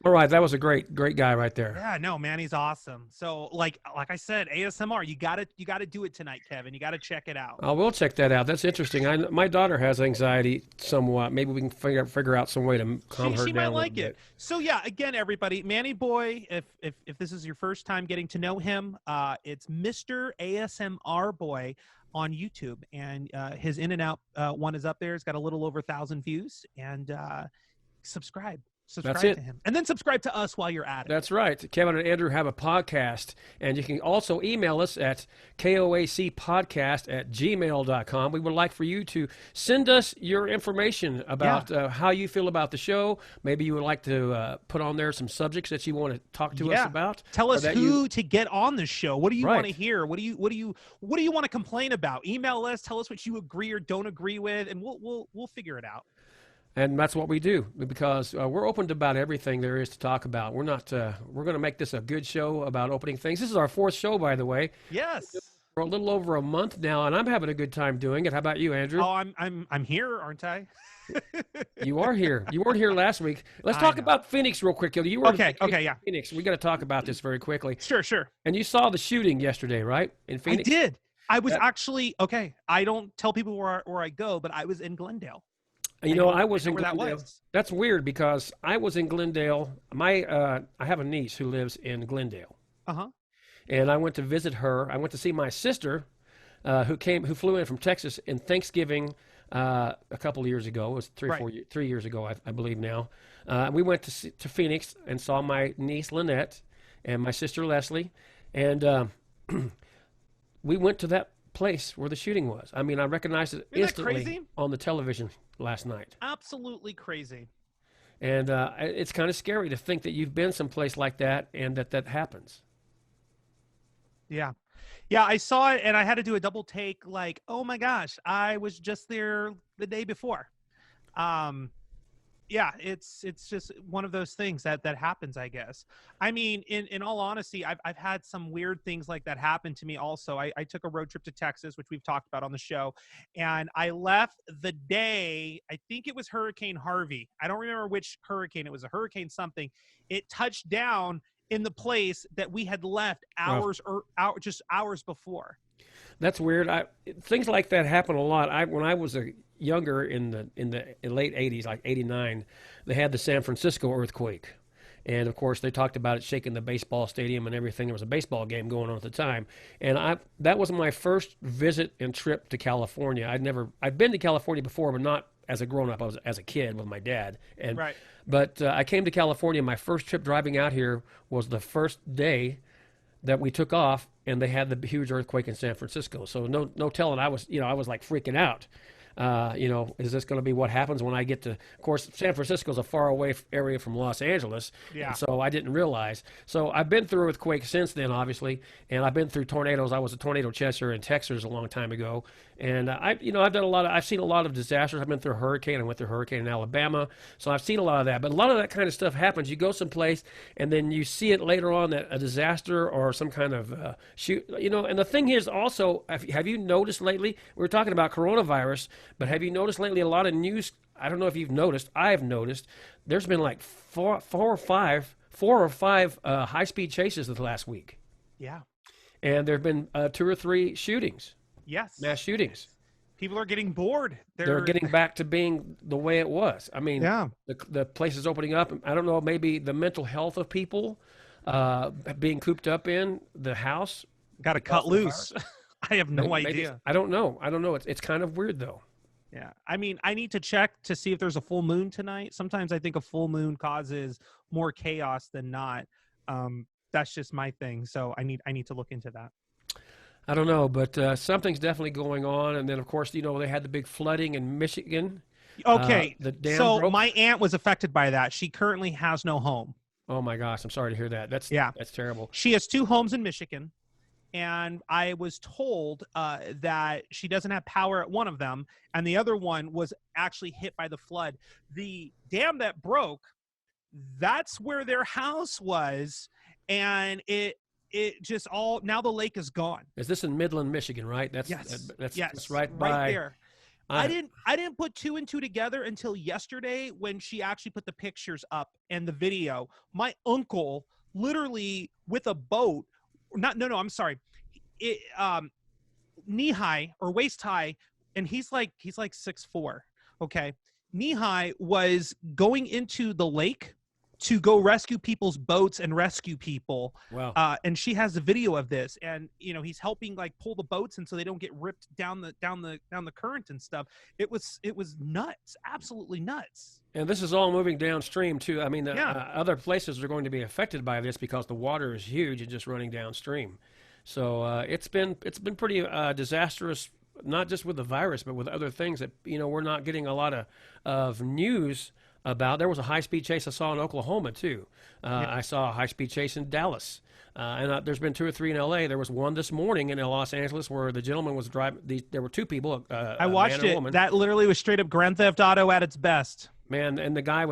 All right, that was a great guy right there. Yeah, no, man, he's awesome. So, like I said, ASMR, you gotta do it tonight, Kevin. You gotta check it out. I will check that out. That's interesting. My daughter has anxiety somewhat. Maybe we can figure out some way to calm her down. She might like it. So yeah, again, everybody, Manny Boy. If this is your first time getting to know him, it's Mr. ASMR Boy on YouTube, and his In and Out one is up there. It's got a little over 1,000 views, and subscribe. Subscribe to him. And then subscribe to us while you're at it. That's right. Kevin and Andrew have a podcast, and you can also email us at koacpodcast@gmail.com. We would like for you to send us your information about how you feel about the show. Maybe you would like to put on there some subjects that you want to talk to us about. Tell us who to get on the show. What do you want to hear? What do you want to complain about? Email us. Tell us what you agree or don't agree with, and we'll figure it out. And that's what we do, because we're open to about everything there is to talk about. We're not. We're going to make this a good show about opening things. This is our 4th show, by the way. Yes. For a little over a month now, and I'm having a good time doing it. How about you, Andrew? Oh, I'm here, aren't I? You are here. You weren't here last week. Let's talk about Phoenix real quick. You were okay, yeah. Phoenix. We got to talk about this very quickly. Sure. And you saw the shooting yesterday, right? In Phoenix. I did. I was actually I don't tell people where I go, but I was in Glendale. I was in Glendale. Was. That's weird because I was in Glendale. I have a niece who lives in Glendale. And I went to visit her. I went to see my sister, who flew in from Texas in Thanksgiving a couple of years ago. It was 3 years ago, I believe now. We went to Phoenix and saw my niece Lynette and my sister Leslie, and we went to that place where the shooting was. I mean, I recognized it instantly on the television last night. Absolutely crazy. And it's kind of scary to think that you've been someplace like that and that happens. Yeah, I saw it and I had to do a double take. Like, oh my gosh, I was just there the day before. Yeah, it's just one of those things that happens, I guess. I mean, in all honesty, I've had some weird things like that happen to me also. I took a road trip to Texas, which we've talked about on the show, and I left the day, I think it was Hurricane Harvey. I don't remember which hurricane. It was a hurricane something. It touched down in the place that we had left hours before. That's weird. Things like that happen a lot. When I was younger in the late 80s, like 89, they had the San Francisco earthquake. And of course they talked about it shaking the baseball stadium and everything. There was a baseball game going on at the time. And that was my first visit and trip to California. I'd been to California before, but not as a grown up. I was as a kid with my dad. And but I came to California. My first trip driving out here was the first day that we took off, and they had the huge earthquake in San Francisco. So no telling. I was like freaking out. Is this going to be what happens when I get to, of course, San Francisco is a far away area from Los Angeles. Yeah. So I didn't realize. So I've been through earthquakes since then, obviously, and I've been through tornadoes. I was a tornado chaser in Texas a long time ago. And I've seen a lot of disasters. I've been through a hurricane. I went through a hurricane in Alabama. So I've seen a lot of that. But a lot of that kind of stuff happens. You go someplace and then you see it later on that a disaster or some kind of shoot, and the thing is also, have you noticed lately, we were talking about coronavirus, but have you noticed lately a lot of news? I don't know if you've noticed. I've noticed there's been like four or five high-speed chases this last week. Yeah. And there have been 2 or 3 shootings. Yes. Mass shootings. People are getting bored. They're getting back to being the way it was. I mean, the place is opening up. I don't know, maybe the mental health of people being cooped up in the house. Got to cut loose. I have no idea. I don't know. It's kind of weird, though. Yeah. I mean, I need to check to see if there's a full moon tonight. Sometimes I think a full moon causes more chaos than not. That's just my thing. So I need to look into that. I don't know, but something's definitely going on. And then, of course, they had the big flooding in Michigan. Okay. The dam broke. My aunt was affected by that. She currently has no home. Oh, my gosh. I'm sorry to hear that. That's terrible. She has 2 homes in Michigan. And I was told that she doesn't have power at one of them. And the other one was actually hit by the flood. The dam that broke, that's where their house was. And it just now the lake is gone. Is this in Midland, Michigan, right? That's right there. I didn't put 2 and 2 together until yesterday when she actually put the pictures up and the video. My uncle literally with a boat, I'm sorry. Knee high or waist high, and he's like 6'4". Okay. Knee high was going into the lake to go rescue people's boats and rescue people. Wow. And she has a video of this, and he's helping like pull the boats in so they don't get ripped down the current and stuff. It was nuts, absolutely nuts. And this is all moving downstream too. I mean, other places are going to be affected by this because the water is huge and just running downstream. So it's been pretty disastrous, not just with the virus, but with other things that we're not getting a lot of news about. There was a high-speed chase I saw in Oklahoma too. I saw a high-speed chase in Dallas, and there's been 2 or 3 in L.A. There was one this morning in Los Angeles where the gentleman was driving. There were 2 people. I watched it. Woman. That literally was straight up Grand Theft Auto at its best. Man, and the guy,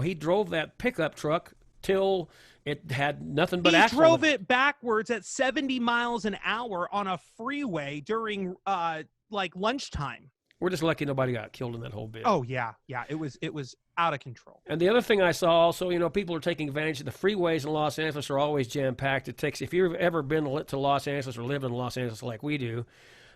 he drove that pickup truck till it had nothing but axle. He drove it backwards at 70 miles an hour on a freeway during like lunchtime. We're just lucky nobody got killed in that whole bit. Oh yeah, it was out of control. And the other thing I saw also, people are taking advantage of the freeways in Los Angeles are always jam packed. If you've ever been to Los Angeles or lived in Los Angeles like we do,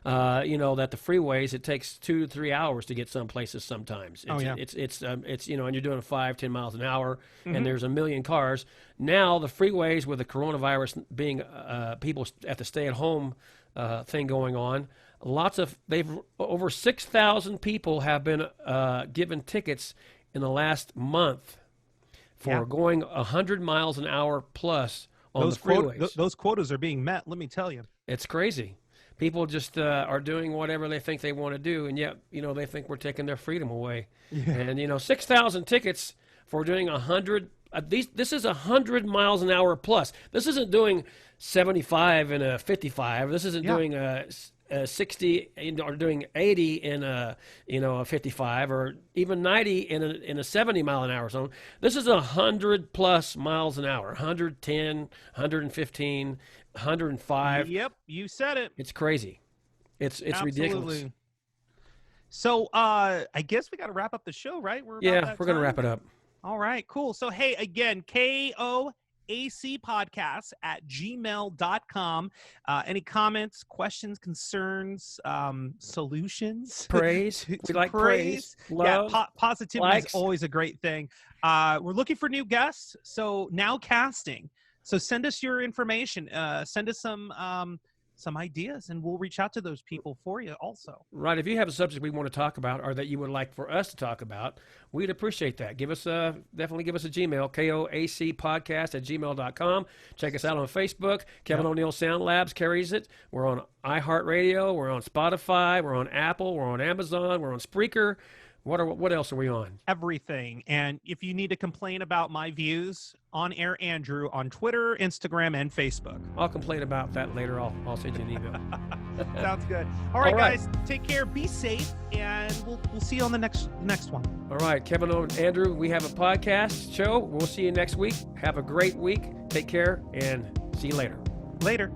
that the freeways, it takes 2 to 3 hours to get some places sometimes. It's and you're doing 5-10 miles an hour, and there's a million cars. Now the freeways with the coronavirus being people at the stay-at-home thing going on, over 6,000 people have been given tickets in the last month for going 100 miles an hour plus on the freeways. Those quotas are being met, let me tell you. It's crazy. People just are doing whatever they think they want to do, and yet, they think we're taking their freedom away. Yeah. And, 6,000 tickets for doing 100. This is 100 miles an hour plus. This isn't doing 75 and a 55. This isn't doing a 60 or doing 80 in a 55 or even 90 in a 70 mile an hour zone. This is 100 plus miles an hour, 110, 115, 105. Yep, you said it. It's crazy. It's ridiculous. So I guess we got to wrap up the show, right? We're going to wrap it up. All right, cool. So hey, again, KOACpodcast@gmail.com. Any comments, questions, concerns, solutions? Praise. We like praise. Love. Yeah, positivity is always a great thing. We're looking for new guests. So now casting. So send us your information. Send us some ideas, and we'll reach out to those people for you also. Right. If you have a subject we want to talk about or that you would like for us to talk about, we'd appreciate that. Definitely give us a Gmail, KOACpodcast@gmail.com. Check us out on Facebook. Kevin O'Neill Sound Labs carries it. We're on iHeart Radio. We're on Spotify. We're on Apple. We're on Amazon. We're on Spreaker. What else are we on? Everything. And if you need to complain about my views, On Air Andrew on Twitter, Instagram, and Facebook. I'll complain about that later. I'll send you an email. Sounds good. All right, guys, take care, be safe, and we'll see you on the next one. All right, Kevin and Andrew, we have a podcast show. We'll see you next week. Have a great week. Take care, and see you later. Later.